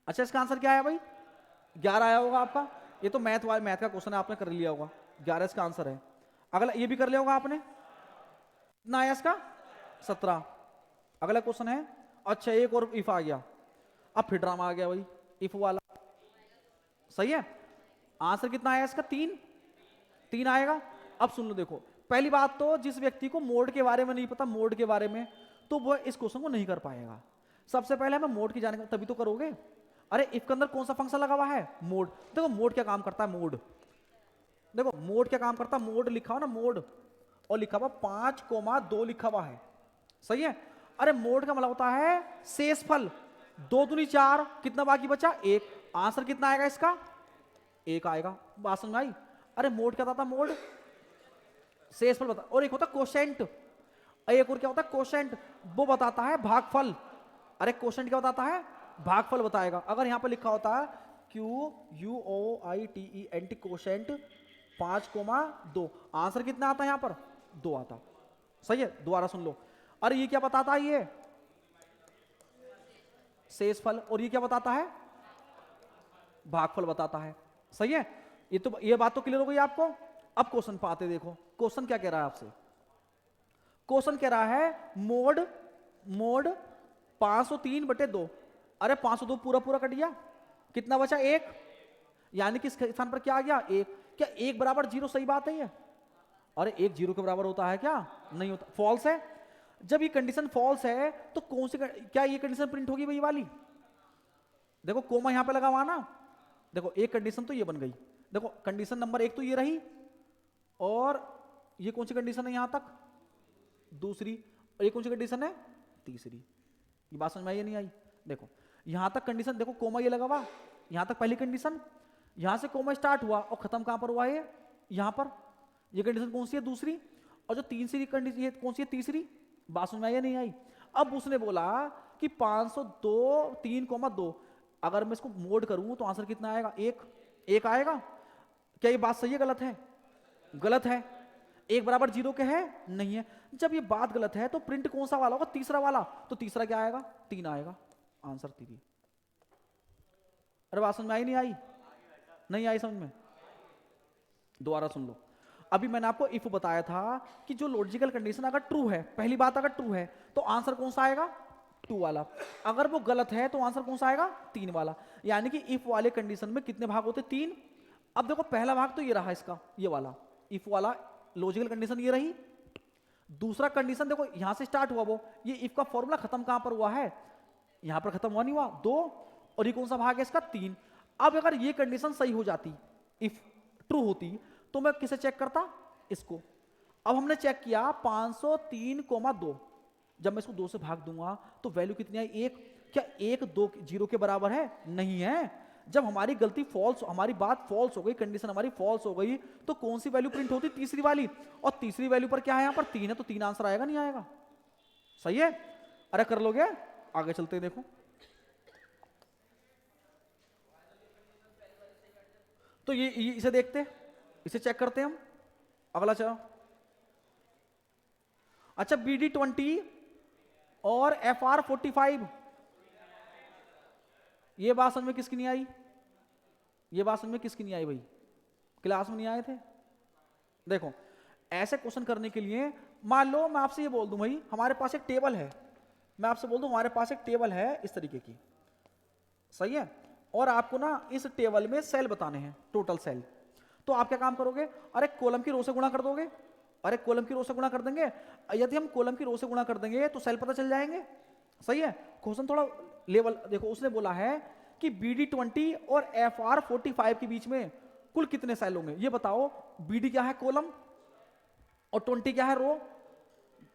अच्छा इसका आंसर क्या है भाई, 11 आया होगा आपका, ये तो मैथ का क्वेश्चन है, आपने कर लिया होगा, 11 इसका आंसर है। अगला ये भी कर लिया होगा आपने, कितना आया इसका, 17। अगला क्वेश्चन है, अच्छा एक और इफ आ गया, अब फिर ड्रामा आ गया भाई, इफ वाला। सही है, आंसर कितना आया इसका, 3 आएगा। अब सुन लो, देखो पहली बात तो जिस व्यक्ति को मोड के बारे में नहीं पता, मोड के बारे में, तो वो इस क्वेश्चन को नहीं कर पाएगा। सबसे पहले हमें मोड की जानकारी तभी तो करोगे। अरे इफ के अंदर कौन सा फंक्शन लगा हुआ है, मोड। देखो मोड क्या काम करता है, मोड देखो मोड क्या काम करता है, मोड लिखा हो ना, मोड, और लिखा हुआ 5,2 लिखा हुआ है। सही है, अरे मोड का मतलब होता है शेषफल, 2 दूनी 4, कितना बाकी बचा 1, आंसर कितना आएगा इसका, 1 आएगा। बात समझ में आई। अरे मोड क्या था, मोड शेषफल बता, और एक होता कोशेंट, एक और क्या होता है कोशेंट, वो बताता है भागफल। अरे कोशेंट क्या बताता है, भागफल बताएगा। अगर यहां पर लिखा होता है QUOITENT कोशेंट 5,2, आंसर कितना आता है यहां पर, 2 आता। सही है, दोबारा सुन लो, अरे ये क्या बताता है, ये शेषफल, और ये क्या बताता है, भागफल बताता है। सही है, ये बात तो क्लियर हो गई आपको। अब क्वेश्चन पाते, देखो क्वेश्चन क्या कह रहा है आपसे, क्वेश्चन कह रहा है मोड 503/2। अरे 502 पूरा पूरा कट गया, कितना बचा 1, यानी कि इस स्थान पर क्या आ गया 1। क्या 1 बराबर 0 सही बात है ये, अरे 1 0 के बराबर होता है क्या, नहीं होता, फॉल्स है। जब ये कंडीशन फॉल्स है तो कौन सी, क्या ये कंडीशन प्रिंट होगी वही वाली, देखो कोमा यहां पे लगा हुआ ना, देखो एक कंडीशन तो ये बन गई, देखो कंडीशन नंबर 1 तो ये रही, और ये कौन सी कंडीशन है यहां तक, दूसरी, और ये कौन सी कंडीशन है, तीसरी। ये बात समझ में आई या नहीं आई। देखो यहां तक कंडीशन, देखो कोमा ये लगा हुआ, यहां तक पहली कंडीशन, यहां से कोमा स्टार्ट हुआ और खत्म कहां पर हुआ है, यहां पर। ये कंडीशन कौन सी है, दूसरी, और जो तीसरी कंडीशन ये कौन सी है, तीसरी। बात समझ में आई या नहीं आई। अब उसने बोला कि 502 3,2, अगर मैं इसको मोड करूं तो आंसर कितना आएगा, 1 आएगा। क्या ये बात सही है, गलत है, गलत है। 1 बराबर 0 के है, नहीं है। जब ये बात गलत है तो प्रिंट कौन सा वाला होगा, तीसरा वाला, तो तीसरा क्या आएगा, 3 आएगा, आंसर 3। अरे बात समझ में आई नहीं आई, नहीं आई समझ में, दोबारा सुन लो। अभी मैंने आपको इफ बताया था कि जो लॉजिकल कंडीशन अगर ट्रू है, पहली बात अगर ट्रू है तो आंसर कौन सा आएगा, 2 वाला, अगर वो गलत है तो आंसर कौन सा आएगा, 3 वाला। यानी कि इफ वाले कंडीशन में कितने भाग होते, 3। अब देखो पहला भाग तो ये रहा इसका, ये वाला इफ वाला लॉजिकल कंडीशन ये रही। दूसरा कंडीशन देखो यहां से स्टार्ट हुआ, वो ये इफ का फॉर्मूला खत्म कहां पर हुआ है, यहां पर खत्म हुआ नहीं हुआ, 2, और ये कौन सा भाग है इसका, 3। अब अगर ये कंडीशन सही हो जाती, इफ ट्रू होती, तो मैं किसे चेक करता, इसको। अब हमने चेक किया 503,2, जब मैं इसको 2 से भाग दूंगा तो वैल्यू कितनी आई, 1। क्या 1 2 0 के बराबर है, नहीं है। जब हमारी गलती फॉल्स, हमारी बात फॉल्स हो गई, कंडीशन हमारी फॉल्स हो गई, तो कौन सी वैल्यू प्रिंट होती, तीसरी वाली, और तीसरी वैल्यू पर क्या है, यहां पर 3 है, तो 3 आंसर आएगा, नहीं आएगा। सही है, अरे कर लोगे, आगे चलते हैं, देखो तो ये इसे देखते हैं, इसे चेक करते हैं हम। अगला चलो, अच्छा BD20 और FR45। ये बात समझ में किसकी नहीं आई? ये बात समझ में किसकी नहीं आई भाई? क्लास में नहीं आए थे? देखो ऐसे क्वेश्चन करने के लिए मान लो मैं आपसे ये बोल दूं भाई हमारे पास एक टेबल है, मैं आपसे बोल दूं हमारे पास एक टेबल है इस तरीके की, सही है, और आपको ना इस टेबल में सेल बताने हैं, टोटल सेल। तो आप क्या काम करोगे? अरे कॉलम की रो से गुणा कर दोगे, अरे कॉलम की रो से गुणा कर देंगे। यदि हम कॉलम की रो से गुणा कर देंगे तो सेल पता चल जाएंगे, सही है। क्वेश्चन थोड़ा लेवल देखो, उसने बोला है कि BD20 और FR45 के बीच में कुल कितने सेल होंगे ये बताओ। BD क्या है? कॉलम, और 20 क्या है? रो।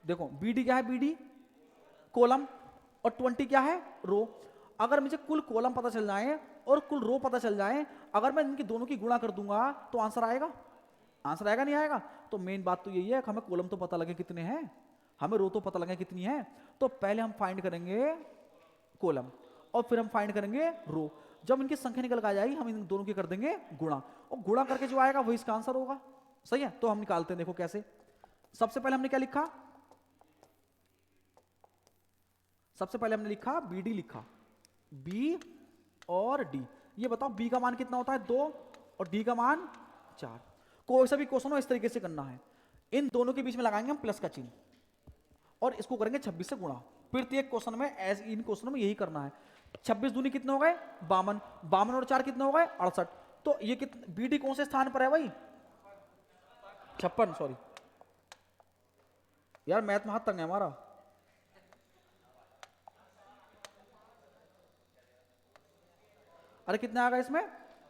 देखो BD क्या है? BD कॉलम, और 20 क्या है? रो। अगर मुझे कुल कॉलम पता चल जाए और कुल रो पता चल जाए, अगर मैं इनकी दोनों की गुणा कर दूंगा तो आंसर आएगा? आंसर आएगा नहीं आएगा? तो मेन बात तो यही है कि हमें कॉलम तो पता लगे कितने हैं, हमें रो तो पता लगे कितनी है। तो पहले हम फाइंड करेंगे कॉलम और फिर हम फाइंड करेंगे रो। जब इनकी संख्या निकल कर आ जाएगी हम इन दोनों की कर देंगे गुणा, और गुणा करके जो आएगा वही इसका आंसर होगा, सही है। तो हम निकालते हैं, देखो कैसे। सबसे पहले हमने क्या लिखा? सबसे पहले हमने लिखा BD, लिखा B और D। ये बताओ B का मान कितना होता है? 2 और D का मान 4। कोई सा भी क्वेश्चन हो इस तरीके से करना है, इन दोनों के बीच में लगाएंगे हम प्लस का चिन्ह और इसको करेंगे 26 से गुणा। प्रत्येक क्वेश्चन में इन क्वेश्चनों में यही करना है। 26 दूनी कितने हो गए? 52। 52 और 4 कितने हो गए? 68। तो ये कितने BD कौन से स्थान पर है भाई? 56, सॉरी यार मैथ में हाथ तंग है हमारा। अरे कितने आ गए इसमें?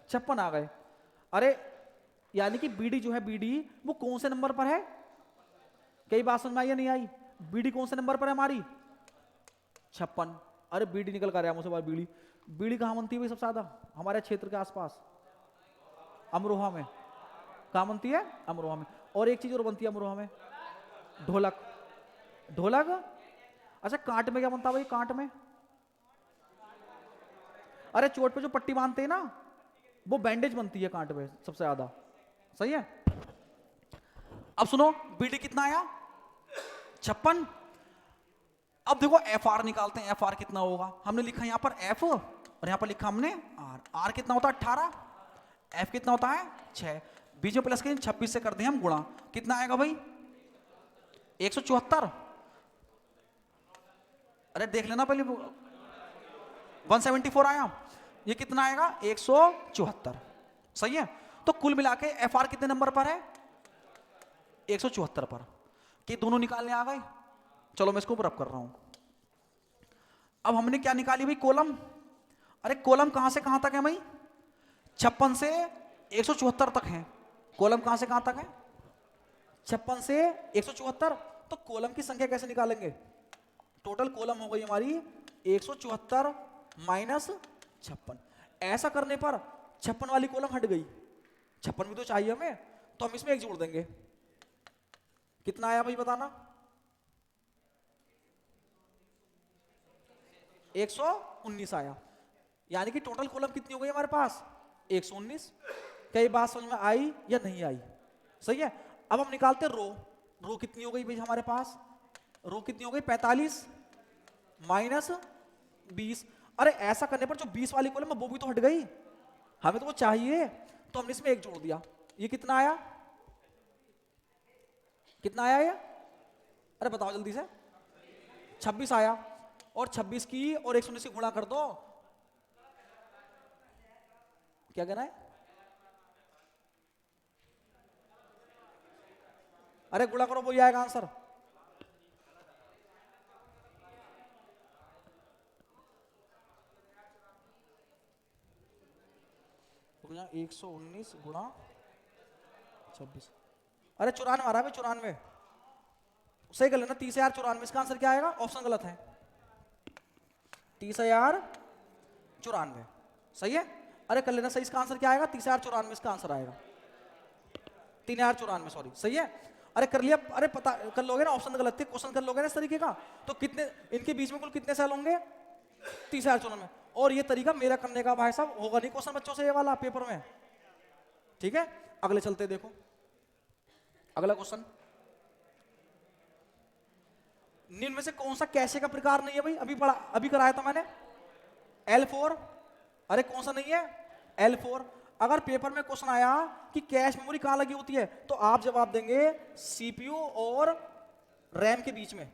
56 आ गए। अरे यानी कि BD जो है BD वो कौन से नंबर पर है? कई बात समझ में आई या नहीं आई? BD कौन से नंबर पर है हमारी? 56। अरे BD निकल कर आया मुझसे बार। BD BD कहाँ बनती है भाई सबसे ज्यादा? हमारे क्षेत्र के आसपास अमरोहा में। कहाँ बनती है? अमरोहा में। और एक चीज और बनती है अमरोहा में, ढोलक। ढोलक। अच्छा कांट में क्या बनता है भाई? कांट में अरे चोट पे जो पट्टी बांधते हैं ना वो बैंडेज बनती है कांट में सबसे ज्यादा, सही है। अब सुनो BD कितना आया? 56। अब देखो FR निकालते हैं, FR कितना होगा? हमने लिखा यहां पर F और यहां पर लिखा हमने R। R कितना होता है? 18। F कितना होता है? 6। बीच में प्लस के 26 से कर दें हम गुणा, कितना आएगा भाई? 174। अरे देख लेना पहले, 174 आया। ये कितना आएगा? 174, सही है। तो कुल मिला के FR कितने नंबर पर है? 174 पर। कि दोनों निकालने आ गए। चलो मैं इसको ऊपर अप कर रहा हूं। अब हमने क्या निकाली भाई? कॉलम। अरे कॉलम कहां से कहां तक है भाई? 56 से 174 तक है। कॉलम कहां से कहां तक है? 56 से 174। तो कॉलम की संख्या कैसे निकालेंगे? टोटल कॉलम हो गई हमारी 174 माइनस 56। ऐसा करने पर 56 वाली कॉलम हट गई, 56 भी तो चाहिए हमें, तो हम इसमें एक जोड़ देंगे। कितना आया भाई बताना? 119 आया। यानी कि टोटल कॉलम कितनी हो गई हमारे पास? 119। कई बात समझ में आई या नहीं आई? सही है। अब हम निकालते रो। रो कितनी हो गई भाई हमारे पास? रो कितनी हो गई? 45 माइनस 20। अरे ऐसा करने पर जो 20 वाली कॉलम है वो भी तो हट गई, हमें तो वो चाहिए, तो हमने इसमें एक जोड़ दिया। ये कितना आया? कितना आया ये? अरे बताओ जल्दी से। 26 आया। और 26 की और 119 की गुणा कर दो। क्या कहना है? अरे गुणा करो वही आएगा आंसर। तो 119 गुणा 26। अरे 94 आ रहा है, 94 सही कर लेना। 30,094। इसका आंसर क्या आएगा? ऑप्शन गलत है, 30,094 सही है। अरे कर लेना सही। इसका आंसर क्या आएगा? 30,094 इसका आंसर आएगा। 3,094 सॉरी, सही है। अरे कर लिया। अरे पता कर लोगे ना, ऑप्शन गलत थे, क्वेश्चन कर लोगे ना इस तरीके का। तो कितने इनके बीच में कुल कितने सेल होंगे? 30,094। और ये तरीका मेरा करने का भाई साहब होगा नहीं क्वेश्चन बच्चों से ये वाला पेपर में, ठीक है। अगले चलते देखो, अगला क्वेश्चन। निम्न में से कौन सा कैशे का प्रकार नहीं है भाई? अभी पढ़ा, अभी कराया था मैंने, L4। अरे कौन सा नहीं है? L4। अगर पेपर में क्वेश्चन आया कि कैश मेमोरी कहां लगी होती है, तो आप जवाब देंगे सीपीयू और रैम के बीच में।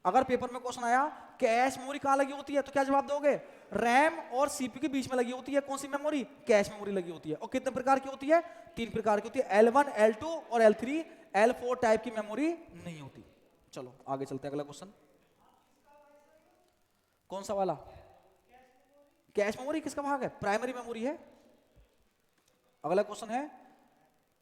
अगर पेपर में क्वेश्चन आया कैश मेमोरी कहां लगी होती है, तो क्या जवाब दोगे? रैम और सीपीयू के बीच में लगी होती है। कौन सी मेमोरी? कैश मेमोरी लगी होती है। और कितने प्रकार की होती है? 3 प्रकार की होती है, L1, L2 और L3। L4 टाइप की मेमोरी नहीं होती। चलो आगे चलते हैं, अगला क्वेश्चन। कौन सा वाला? कैश मेमोरी किसका भाग है? प्राइमरी मेमोरी है। अगला क्वेश्चन है,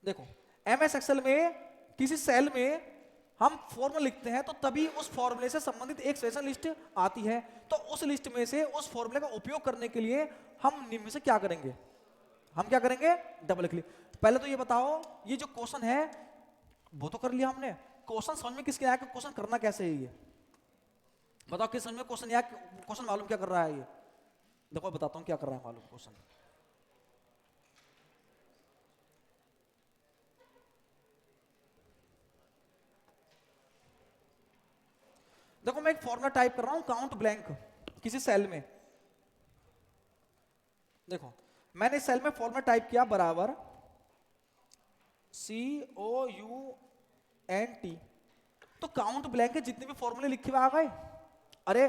देखो एमएस एक्सेल में किसी सेल में हम फॉर्मूला लिखते हैं तो तभी उस फॉर्मूले से संबंधित एक सेशन लिस्ट आती है। तो उस लिस्ट में से उस फॉर्मूले का उपयोग करने के लिए हम निम्न में से क्या करेंगे? हम क्या करेंगे? Double click. पहले तो ये बताओ, ये जो क्वेश्चन है वो तो कर लिया हमने, क्वेश्चन समझ में किसके आया कि क्वेश्चन करना कैसे है? ये बताओ किस समझ में क्वेश्चन आया? क्वेश्चन मालूम क्या कर रहा है? ये देखो बताता हूं क्या कर रहा है मालूम क्वेश्चन। देखो मैं एक फॉर्मूला टाइप कर रहा हूं, काउंट ब्लैंक किसी सेल में। देखो मैंने इस सेल में फॉर्मूला टाइप किया बराबर COUNT। तो काउंट ब्लैंक के जितने भी फॉर्मूले लिखे हुए आ गए। अरे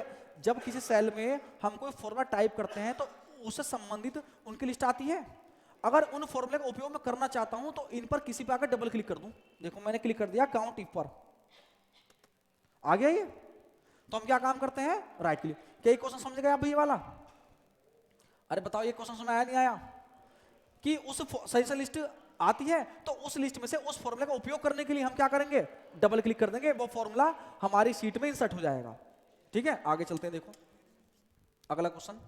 जब किसी सेल में हम कोई फॉर्मूला टाइप करते हैं तो उससे संबंधित उनकी लिस्ट आती है। अगर उन फॉर्मूले का उपयोग मैं करना चाहता हूं तो इन पर किसी पर आकर डबल क्लिक कर दूं। देखो मैंने क्लिक कर दिया काउंट इफ पर, आ गया ये। तो हम क्या काम करते हैं? Right click. क्या क्वेश्चन समझ गए आप ये वाला? अरे बताओ ये क्वेश्चन समझ आया नहीं आया? कि उस सजेशन लिस्ट आती है तो उस लिस्ट में से उस फॉर्मूले का उपयोग करने के लिए हम क्या करेंगे? डबल क्लिक कर देंगे, वो फॉर्मूला हमारी शीट में इंसर्ट हो जाएगा। ठीक है आगे चलते हैं, देखो अगला क्वेश्चन।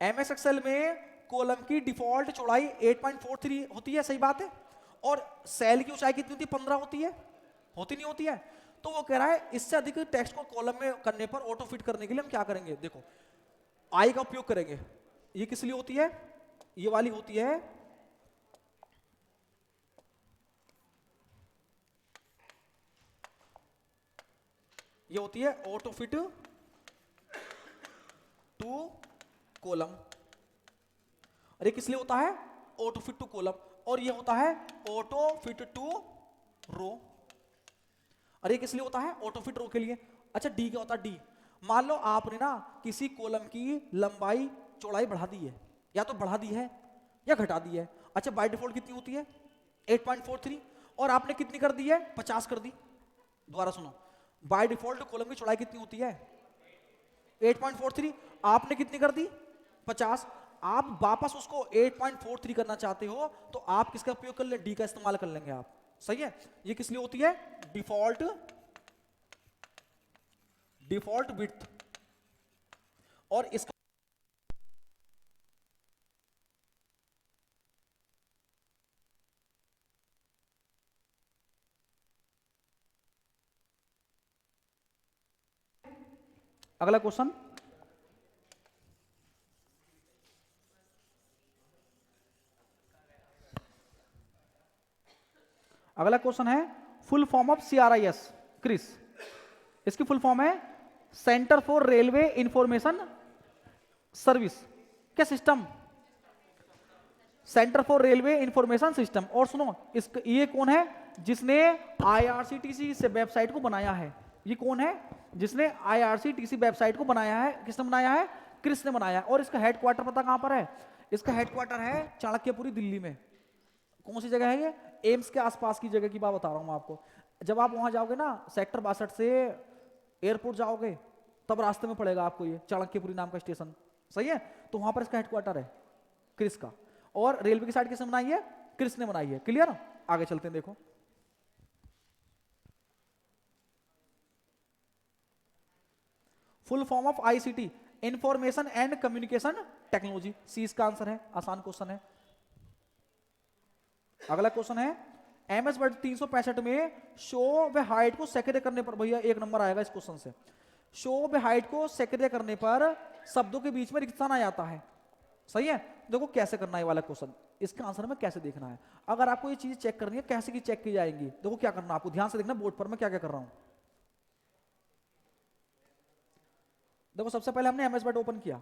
एमएस एक्सेल में कॉलम की डिफॉल्ट चौड़ाई 8.43 होती है, सही बात है। और सेल की ऊंचाई कितनी होती है? 15 होती है। होती नहीं होती है? तो वो कह रहा है इससे अधिक टेक्स्ट को कॉलम में करने पर ऑटो फिट करने के लिए हम क्या करेंगे? देखो आई का उपयोग करेंगे। ये किस लिए होती है? ये वाली होती है ये होती है ऑटो फिट टू कॉलम। अरे किस लिए होता है? Autofit to column. और ये होता है ऑटो फिट टू रो। अरे किस लिए होता है? ऑटो फिट रो के लिए। अच्छा डी क्या होता है? डी, मान लो आपने ना किसी कॉलम की लंबाई चौड़ाई बढ़ा दी है, या तो बढ़ा दी है या घटा दी है। अच्छा बाय डिफॉल्ट कितनी होती है? 8.43। और आपने कितनी कर दी है? 50 कर दी। दोबारा सुनो, बाय डिफॉल्ट कॉलम की चौड़ाई कितनी होती है? 8.43। आपने कितनी कर दी? 50। आप वापस उसको 8.43 करना चाहते हो तो आप किसका उपयोग कर ले? डी का इस्तेमाल कर लेंगे आप। सही है। ये किस लिए होती है? Default width. और इसका अगला क्वेश्चन, अगला क्वेश्चन है full form of CRIS Chris. इसकी फुल फॉर्म है centre for railway information service. क्या system? Centre for railway information system. और सुनो इसका ये कौन है जिसने IRCTC से वेबसाइट को बनाया है? ये कौन है जिसने IRCTC वेबसाइट को बनाया है? किसने बनाया है? क्रिस ने बनाया है। और इसका हेडक्वार्टर पता कहां पर है? इसका हेडक्वार्टर है चाणक्यपुरी दिल्ली में। कौन सी जगह है ये? एम्स के आसपास की जगह की बात बता रहा हूं मैं आपको। जब आप वहां जाओगे ना सेक्टर 62 से एयरपोर्ट जाओगे तब रास्ते में पड़ेगा आपको ये चाणक्यपुरी नाम का स्टेशन। सही है। तो वहां पर इसका हेडक्वार्टर है क्रिस का। और रेलवे की साइड किसने बनाई है? क्रिस ने बनाई है। क्लियर? आगे चलते हैं, देखो full form of ICT information and communication technology. C इसका आंसर है। आसान क्वेश्चन है। अगला क्वेश्चन है MS वर्ड 365 में शो व हाइट को सक्रिय करने पर, भैया 1 नंबर आएगा इस क्वेश्चन से। शो व हाइट को सक्रिय करने पर शब्दों के बीच में रिक्त स्थान आ जाता है। सही है। देखो कैसे करना है ये वाला क्वेश्चन, इसका आंसर हमें कैसे देखना है। अगर आपको ये चीज चेक करनी है कैसे की चेक की जाएंगी, देखो क्या करना, आपको ध्यान से देखना बोर्ड पर मैं क्या क्या कर रहा हूं। देखो सबसे पहले हमने एमएस वर्ड ओपन किया,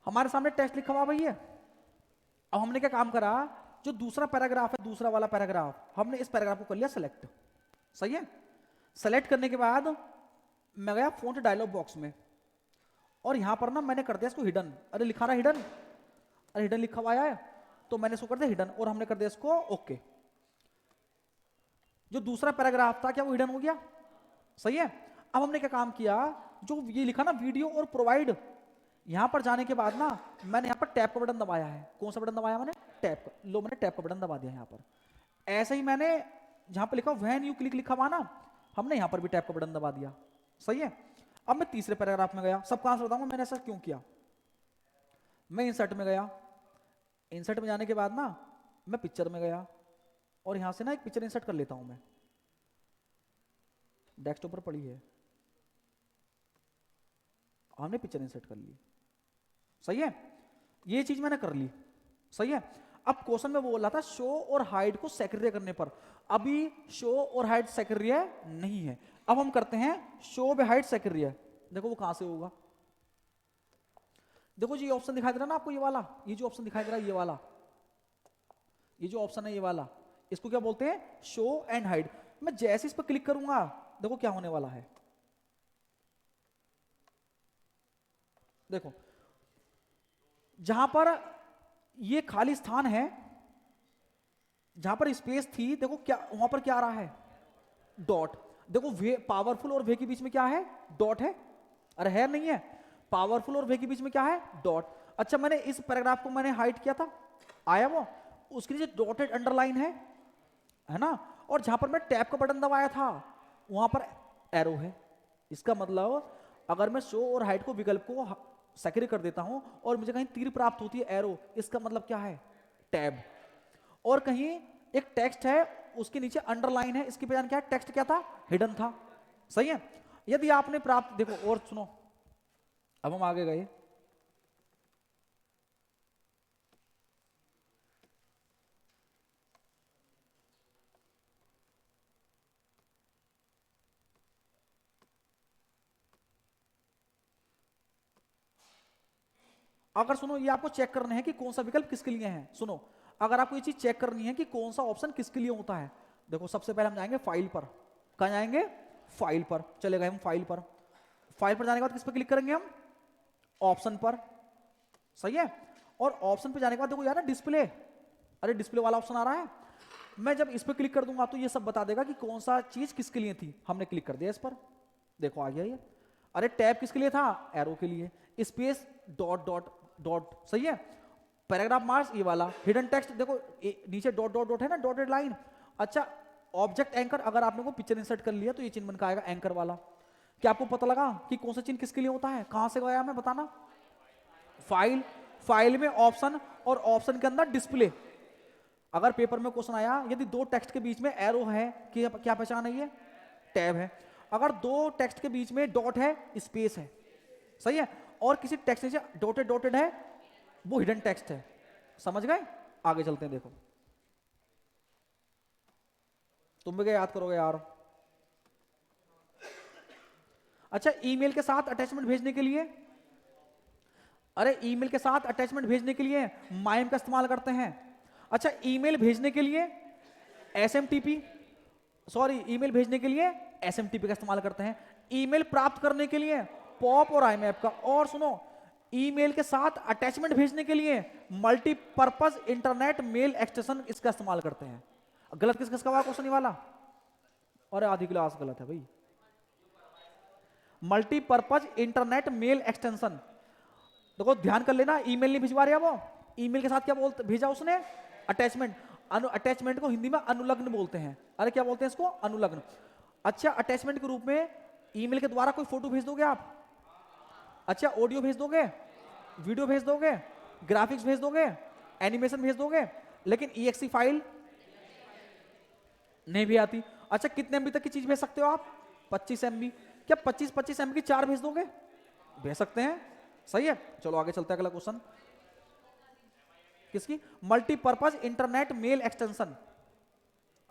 हमारे सामने टेक्स्ट लिखा हुआ भैया। अब हमने क्या काम करा, जो दूसरा पैराग्राफ है, दूसरा वाला पैराग्राफ, हमने इस पैराग्राफ को कर लिया सेलेक्ट। सही है, सेलेक्ट करने के बाद मैं गया फ़ॉन्ट डायलॉग बॉक्स में, और यहां पर ना मैंने कर दिया इसको हिडन। अरे लिखा रहा हिडन, अरे हिडन लिखा हुआ है, तो मैंने इसको कर दिया हिडन, और हमने कर दिया इसको ओके। जो दूसरा पैराग्राफ था क्या वो हिडन हो गया। सही है, अब हमने क्या काम किया, जो ये लिखा ना वीडियो और प्रोवाइड, यहां पर जाने के बाद ना मैंने यहां पर टैब का बटन दबाया है। कौन सा बटन दबाया मैंने, टैब का। लो मैंने टैब का बटन दबा दिया यहां पर। ऐसे ही मैंने जहां पर लिखा व्हेन यू क्लिक लिखा हुआ ना, हमने यहां पर भी टैब का बटन दबा दिया। सही है, अब मैं तीसरे पैराग्राफ में गया, सबका आंसर बताऊंगा मैंने ऐसा क्यों किया। मैं इंसर्ट में गया, इंसर्ट में जाने के बाद ना मैं पिक्चर में गया, और यहां से ना एक पिक्चर इंसर्ट कर लेता हूं मैं, डेस्कटॉप पर पड़ी है, हमने पिक्चर इंसर्ट कर ली। सही है, ये चीज मैंने कर ली। सही है, अब क्वेश्चन में वो बोल रहा था शो और हाइड को सेक्रिय करने पर, अभी शो और हाइड सेक्रिय नहीं है। अब हम करते हैं शो बाय हाइड सेक्रिय। देखो वो कहां से होगा, देखो जी ये ऑप्शन दिखाई दे रहा ना आपको, ये वाला, ये जो ऑप्शन दिखाई दे रहा है, ये वाला, ये जो ऑप्शन है ये वाला, इसको क्या बोलते हैं, शो एंड हाइड। मैं जैसे इस पर क्लिक करूंगा, देखो क्या होने वाला है, देखो जहां पर ये खाली स्थान है, जहां पर स्पेस थी, देखो क्या वहां पर क्या आ रहा है, डॉट। देखो वे पावरफुल और वे के बीच में क्या है, डॉट है। अरे है नहीं है, पावरफुल और वे के बीच में क्या है, डॉट। अच्छा मैंने इस पैराग्राफ को मैंने हाइड किया था, आया वो, उसके नीचे डॉटेड अंडरलाइन है ना, और जहां पर मैं टैब का बटन दबाया था वहां पर एरो है। इसका मतलब अगर मैं शो और हाइड को विकल्प को सक्रिय कर देता हूं और मुझे कहीं तीर प्राप्त होती है एरो, इसका मतलब क्या है, टैब। और कहीं एक टेक्स्ट है उसके नीचे अंडरलाइन है, इसकी पहचान क्या है, टेक्स्ट क्या था, हिडन था। सही है, यदि आपने प्राप्त, देखो और सुनो, अब हम आगे गए, अगर सुनो ये आपको चेक करना है कि कौन सा विकल्प किसके लिए है। सुनो अगर आपको ये चीज चेक करनी है कि कौन सा ऑप्शन किसके लिए होता है, देखो सबसे पहले हम जाएंगे फाइल पर। कहां जाएंगे, फाइल पर चले गए हम, फाइल पर। फाइल पर जाने के बाद किस पर क्लिक करेंगे हम, ऑप्शन पर। सही है, और ऑप्शन पर जाने के बाद देखो यार ना डिस्प्ले, अरे डिस्प्ले वाला ऑप्शन आ रहा है। मैं जब इस पर क्लिक कर दूंगा तो ये सब बता देगा कि कौन सा चीज किसके लिए थी। हमने क्लिक कर दिया इस पर, देखो आ गया ये। अरे टैब किसके लिए था, एरो के लिए। स्पेस डॉट डॉट डॉट, सही है। पैराग्राफ मार्क्स ये वाला, हिडन टेक्स्ट देखो नीचे डॉट डॉट डॉट है ना, डॉटेड लाइन। अच्छा ऑब्जेक्ट एंकर, अगर आपने को पिक्चर इंसर्ट कर लिया तो ये चिन्ह बन का आएगा एंकर वाला। क्या आपको पता लगा कि कौन सा चिन्ह किसके लिए होता है, कहां से गया मैं बताना, फाइल, फाइल में ऑप्शन, और ऑप्शन के अंदर डिस्प्ले। अगर पेपर में क्वेश्चन आया यदि दो टेक्स्ट के बीच में एरो है, कि क्या पहचान है, ये टैब है। अगर दो टेक्स्ट के बीच में डॉट है, स्पेस है। सही है, और किसी टेक्स्ट नीचे डॉटेड डॉटेड है, वो हिडन टेक्स्ट है। समझ गए, आगे चलते हैं। देखो तुम भी क्या याद करोगे यार। अच्छा ईमेल के साथ अटैचमेंट भेजने के लिए, अरे ईमेल के साथ अटैचमेंट भेजने के लिए माइम का इस्तेमाल करते हैं। अच्छा ईमेल भेजने के लिए एसएमटीपी, सॉरी ईमेल भेजने के लिए एसएमटीपी का इस्तेमाल करते हैं। ईमेल प्राप्त करने के लिए पॉप और आईमैप का। और सुनो ईमेल के साथ अटैचमेंट भेजने के लिए मल्टीपर्पज इंटरनेट मेल एक्सटेंशन इसका इस्तेमाल करते हैं। गलत किस किसका हुआ क्वेश्चन ये वाला, अरे आधी क्लास गलत है भाई। मल्टीपर्पज इंटरनेट मेल एक्सटेंशन, देखो ध्यान कर लेना, ईमेल नहीं भिजवा रहा वो, ईमेल के साथ क्या बोलते भेजा उसने, अटैचमेंट। अटैचमेंट को हिंदी में अनुलग्न बोलते हैं। अरे क्या बोलते हैं इसको, अनुलग्न। अच्छा, अटैचमेंट के रूप में ईमेल के द्वारा कोई फोटो भेज दोगे आप? अच्छा, ऑडियो भेज दोगे, वीडियो भेज दोगे, ग्राफिक्स भेज दोगे, एनिमेशन भेज दोगे, लेकिन EXE फाइल नहीं भी आती। अच्छा, कितने MB तक की चीज भेज सकते हो आप? 25 MB। क्या 25 MB की 4 भेज दोगे? भेज सकते हैं, सही है। चलो आगे चलते हैं, अगला क्वेश्चन। किसकी? Multipurpose internet mail extension.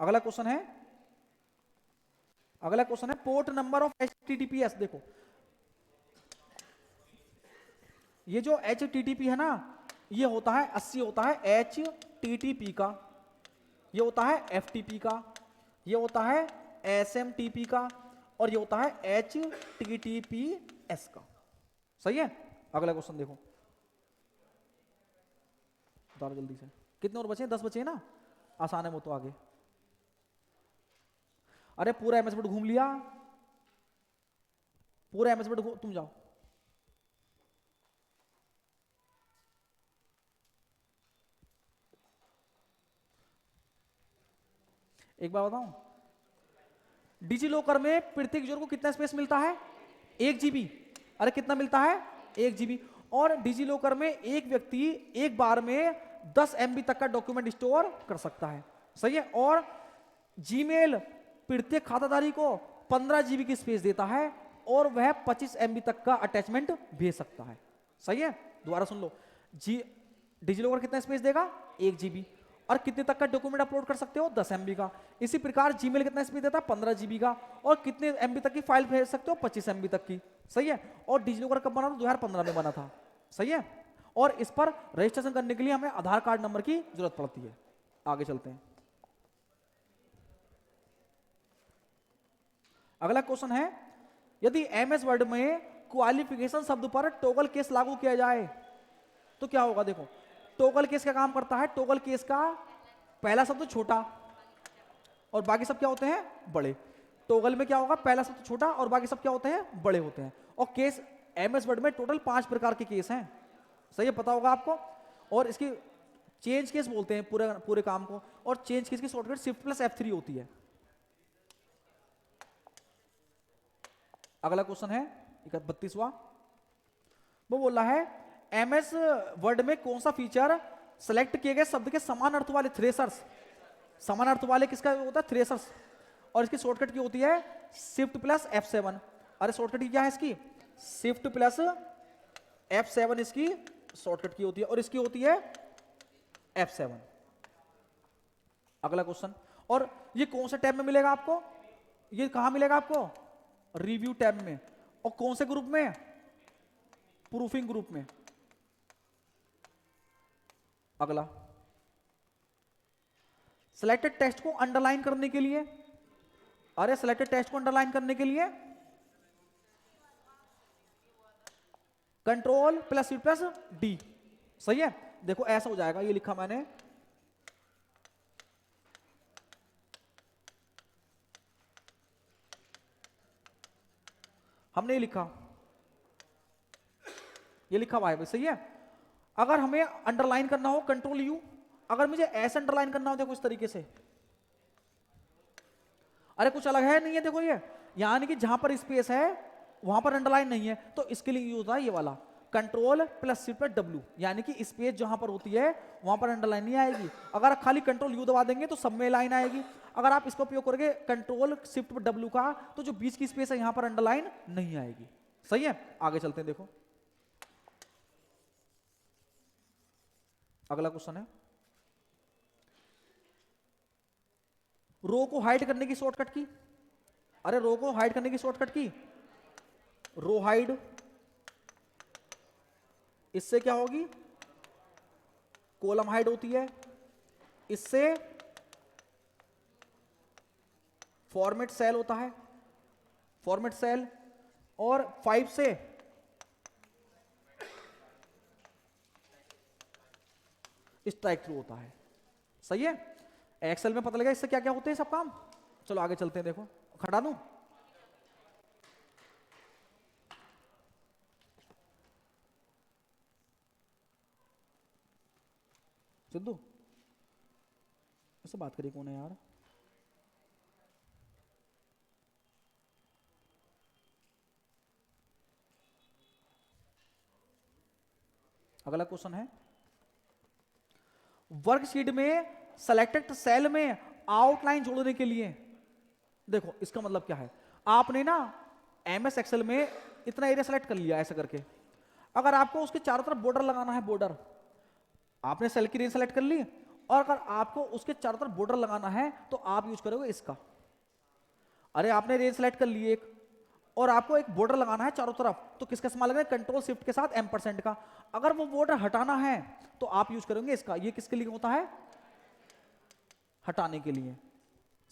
अगला क्वेश्चन है, अगला क्वेश्चन है पोर्ट नंबर ऑफ HTTPS। देखो ये जो HTTP है ना, ये होता है 80 होता है HTTP का, ये होता है FTP का, ये होता है SMTP का, और ये होता है HTTPS का। सही है। अगला क्वेश्चन देखो, बता जल्दी से। कितने और बचे? 10 बचे ना, आसान है वो तो। आगे अरे पूरा MS वर्ड घूम लिया, पूरा MS वर्ड तुम जाओ। एक बार बताऊं, डिजी लॉकर में प्रत्येक यूजर को कितना स्पेस मिलता है? 1 GB। अरे कितना मिलता है? 1 GB। और डिजी लॉकर में एक व्यक्ति एक बार में 10 MB तक का डॉक्यूमेंट स्टोर कर सकता है। सही है। और जीमेल प्रत्येक खाताधारी को 15 GB की स्पेस देता है और वह 25 MB तक का अटैचमेंट भेज सकता है। सही है। दोबारा सुन लो, डिजी लॉकर कितना स्पेस देगा? 1 GB। और कितने तक का डॉक्यूमेंट अपलोड कर सकते हो? 10 MB का। इसी प्रकार जीमेल कितना स्पेस देता है? 15 GB का। और कितने MB तक की फाइल भेज सकते हो? 25 MB तक की। सही है। और डिजी लॉकर कब बना था? 2015 में बना था। सही है। और इस पर रजिस्ट्रेशन करने के लिए हमें आधार कार्ड नंबर की जरूरत पड़ती है। आगे चलते हैं, अगला क्वेश्चन है, यदि MS वर्ड में क्वालिफिकेशन शब्द पर टॉगल केस लागू किया जाए तो क्या होगा? देखो टॉगल केस क्या काम करता है? टॉगल केस का पहला शब्द छोटा और बाकी सब क्या होते हैं? बड़े। टॉगल में क्या होगा? पहला शब्द छोटा और बाकी सब क्या होते हैं? बड़े होते हैं। और केस MS वर्ड में टोटल 5 प्रकार के केस हैं। सही है, पता होगा आपको। और इसकी चेंज केस बोलते हैं पूरे पूरे काम को। और चेंज केस की शॉर्टकट Shift+F3 होती है। अगला क्वेश्चन है 32वां, वो बोल रहा है MS वर्ड में कौन सा फीचर सेलेक्ट किए गए शब्द के समान अर्थ वाले थ्रेसर्स, समान अर्थ वाले किसका होता है? थ्रेसर्स। और इसकी शॉर्टकट की होती है Shift+F7। अरे शॉर्टकट क्या है इसकी? Shift+F7 इसकी शॉर्टकट की होती है, और इसकी होती है F7। अगला क्वेश्चन, और ये कौन से टैब में मिलेगा आपको? ये कहां मिलेगा आपको? रिव्यू टैब में। और कौन से ग्रुप में? प्रूफिंग ग्रुप में। अगला, सिलेक्टेड टेक्स्ट को अंडरलाइन करने के लिए, अरे सिलेक्टेड टेक्स्ट को अंडरलाइन करने के लिए Ctrl+C+D। सही है। देखो ऐसा हो जाएगा, ये लिखा मैंने, हमने ये लिखा, ये लिखा हुआ है। सही है। अगर हमें अंडरलाइन करना हो Ctrl+U, अगर मुझे ऐसे अंडरलाइन करना हो, देखो इस तरीके से, अरे कुछ अलग है नहीं है, देखो ये यानी कि जहां पर स्पेस है वहां पर अंडरलाइन नहीं है, तो इसके लिए यूज होता है ये वाला Ctrl+C+W, यानी कि स्पेस जहां पर होती है वहां पर अंडरलाइन नहीं आएगी। अगर आप खाली Ctrl+U दबा देंगे तो सब में लाइन आएगी। अगर आप इसका उपयोग करोगे Ctrl+Shift+W का, तो जो बीच की स्पेस है यहां पर अंडरलाइन नहीं आएगी। सही है। आगे चलते हैं, देखो अगला क्वेश्चन है, रो को हाइड करने की शॉर्टकट की। अरे रो को हाइड करने की शॉर्टकट की रो हाइड। इससे क्या होगी? कॉलम हाइड होती है। इससे फॉर्मेट सेल होता है, फॉर्मेट सेल। और 5 से स्ट्राइक थ्रू होता है। सही है। एक्सेल में पता लगा इससे क्या क्या होते हैं सब काम। चलो आगे चलते हैं, देखो हटा दूं, सिद्धू इससे बात करिए, कौन है यार? अगला क्वेश्चन है, वर्कशीट में सेलेक्टेड सेल में आउटलाइन जोड़ने के लिए, देखो इसका मतलब क्या है, आपने ना एमएस एक्सेल में इतना एरिया सेलेक्ट कर लिया ऐसा करके, अगर आपको उसके चारों तरफ बॉर्डर लगाना है, बॉर्डर आपने सेल की रेंज सेलेक्ट कर ली, और अगर आपको उसके चारों तरफ बॉर्डर लगाना है तो आप यूज करोगे इसका। अरे आपने रेंज सेलेक्ट कर ली एक, और आपको एक बॉर्डर लगाना है चारों तरफ, तो किसका इस्तेमाल करेंगे, कंट्रोल शिफ्ट के साथ M% का। अगर वो बॉर्डर हटाना है तो आप यूज करेंगे इसका। ये किसके लिए होता है, हटाने के लिए,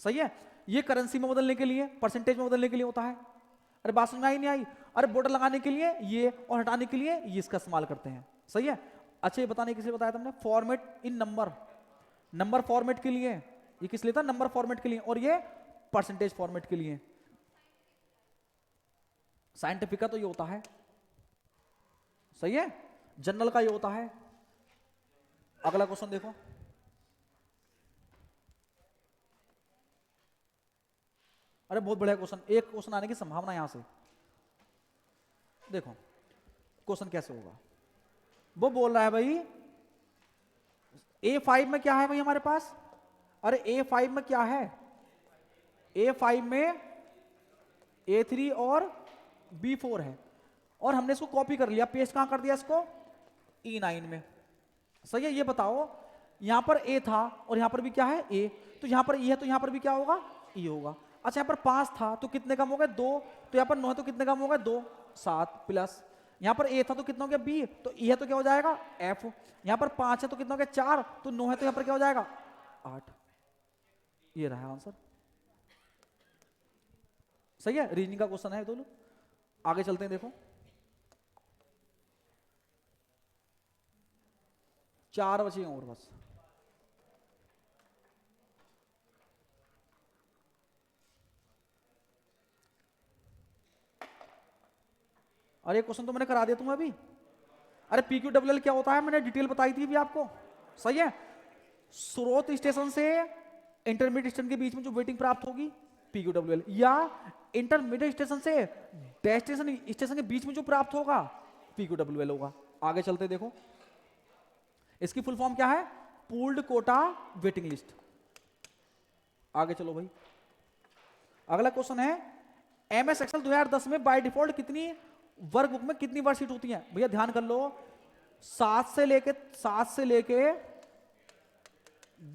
सही है। ये करेंसी में बदलने के लिए, परसेंटेज में बदलने के लिए होता है। अरे बात समझ में आई नहीं आई, अरे बॉर्डर लगाने के लिए ये और हटाने के लिए ये इसका इस्तेमाल करते हैं, सही है। अच्छा ये बताने किस लिए बताया तुमने, format in number, number format के लिए, ये किस लिए था, नंबर फॉर्मेट के लिए, और ये परसेंटेज फॉर्मेट के लिए। साइंटिफिक का तो ये होता है, सही है, जनरल का ये होता है। अगला क्वेश्चन देखो, अरे बहुत बढ़िया क्वेश्चन, एक क्वेश्चन आने की संभावना यहां से। देखो क्वेश्चन कैसे होगा, वो बोल रहा है भाई A5 में क्या है भाई हमारे पास, अरे A5 में क्या है, A5 में A3 और B4 है, और हमने इसको कॉपी कर लिया, पेस्ट कहां कर दिया इसको, E9 में, सही है। ये बताओ यहां पर A था और यहां पर भी क्या है A, तो यहां पर E है तो यहां पर भी क्या होगा, E होगा। अच्छा यहाँ पर 5 था तो कितने कम हो गए 2, तो यहाँ पर 9 है तो कितने कम हो गए 2, 7 प्लस यहाँ पर A था तो कितना हो गया B, तो E है तो क्या हो जाएगा F, यहाँ पर 5 है तो कितना हो गया 4, तो 9 है तो यहाँ पर क्या हो जाएगा 8। ये रहा आंसर, सही है। रीजनिंग का क्वेश्चन है दोनों। आगे चलते हैं, देखो 4 बचे हैं और बस। अरे क्वेश्चन तो मैंने करा दिया तुम्हें अभी। अरे PQWL क्या होता है मैंने डिटेल बताई थी अभी आपको, सही है। स्रोत स्टेशन से इंटरमीडिएट स्टेशन के बीच में जो वेटिंग प्राप्त होगी PQWL, या इंटरमीडिएट स्टेशन से डेस्टिनेशन स्टेशन के बीच में जो प्राप्त होगा PQWL होगा। आगे चलते देखो, इसकी फुल फॉर्म क्या है, पूल्ड कोटा वेटिंग लिस्ट। आगे चलो भाई, अगला क्वेश्चन है MS एक्सेल 2010 में बाय डिफॉल्ट कितनी वर्कबुक में कितनी वर्कशीट होती हैं, भैया ध्यान कर लो, 7 से लेके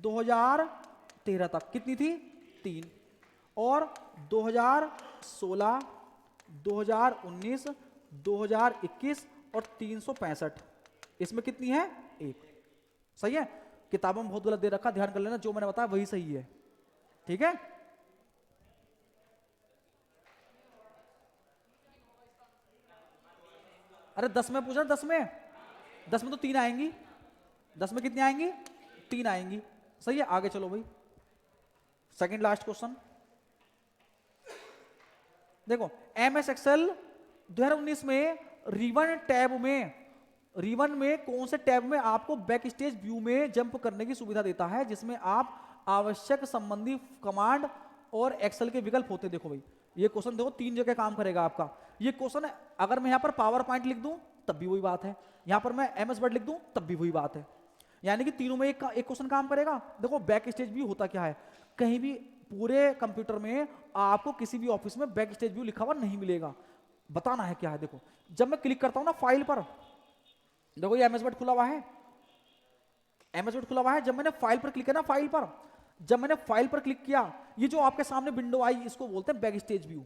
2013 तक कितनी थी 3, और 2016, 2019, 2021 और 365, इसमें कितनी है 1, सही है। किताबों में बहुत गलत दे रखा, ध्यान कर लेना, जो मैंने बताया वही सही है, ठीक है। अरे 10 में पूछा, 10 में तो 3 आएंगी, 10 में कितनी आएंगी 3 आएंगी, सही है। आगे चलो भाई, सेकंड लास्ट क्वेश्चन देखो, MS एक्सेल 2019 में रिवन में कौन से टैब में आपको बैक स्टेज व्यू में जंप करने की सुविधा देता है, जिसमें आप आवश्यक संबंधी कमांड और एक्सेल के विकल्प होते हैं। देखो भाई ये क्वेश्चन देखो 3 जगह काम करेगा आपका। ये क्वेश्चन अगर मैं यहां पर पावर पॉइंट लिख दूं तब भी वही बात है, यहां पर मैं MS वर्ड लिख दूं तब भी वही बात है, यानी कि तीनों में एक क्वेश्चन काम करेगा। देखो बैक स्टेज व्यू होता क्या है, कहीं भी पूरे कंप्यूटर में आपको किसी भी ऑफिस में बैक स्टेज व्यू लिखा हुआ नहीं मिलेगा। बताना है क्या है, देखो जब मैं क्लिक करता हूं ना फाइल पर, देखो ये MS वर्ड खुला हुआ है, MS वर्ड खुला हुआ है, जब मैंने फाइल पर क्लिक किया ना, फाइल पर जब मैंने फाइल पर क्लिक किया, ये जो आपके सामने विंडो आई इसको बोलते हैं बैक स्टेज व्यू।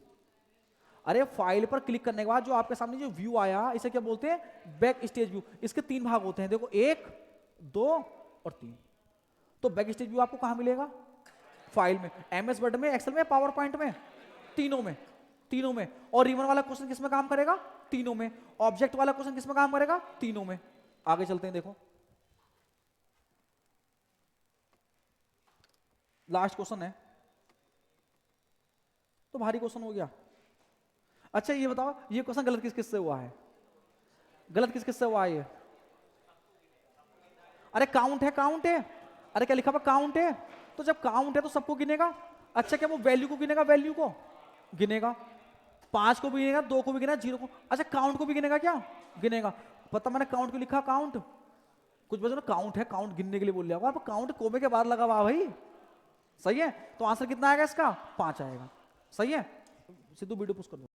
अरे फाइल पर क्लिक करने के बाद जो आपके सामने जो व्यू आया इसे क्या बोलते हैं बैक स्टेज व्यू। इसके 3 भाग होते हैं, देखो 1, 2 और 3। तो बैक स्टेज व्यू आपको कहां मिलेगा, फाइल में, MS वर्ड में, एक्सेल में, पावर पॉइंट में, तीनों में। और रिवन वाला क्वेश्चन किसमें काम करेगा, तीनों में। ऑब्जेक्ट वाला क्वेश्चन किसमें काम करेगा, तीनों में। आगे चलते हैं, देखो लास्ट क्वेश्चन है, तो भारी क्वेश्चन हो गया। अच्छा ये बताओ ये क्वेश्चन गलत किस किस से हुआ है, गलत किस किस से हुआ है ये, अरे काउंट है, अरे क्या लिखा हुआ काउंट है, तो जब काउंट है तो सबको गिनेगा। अच्छा क्या वो वैल्यू को गिनेगा, वैल्यू को गिनेगा, 5 को भी गिनेगा, 2 को भी गिनेगा, 0 को, अच्छा काउंट को भी गिनेगा, क्या गिनेगा। पता मैंने काउंट क्यों लिखा, काउंट, कुछ बच्चों ने काउंट है, काउंट गिनने के लिए बोल लिया होगा, काउंट कोमे के बाद लगा हुआ भाई। सही है, तो आंसर कितना आएगा इसका, 5 आएगा। सही है, सिद्धू वीडियो पुश कर दो।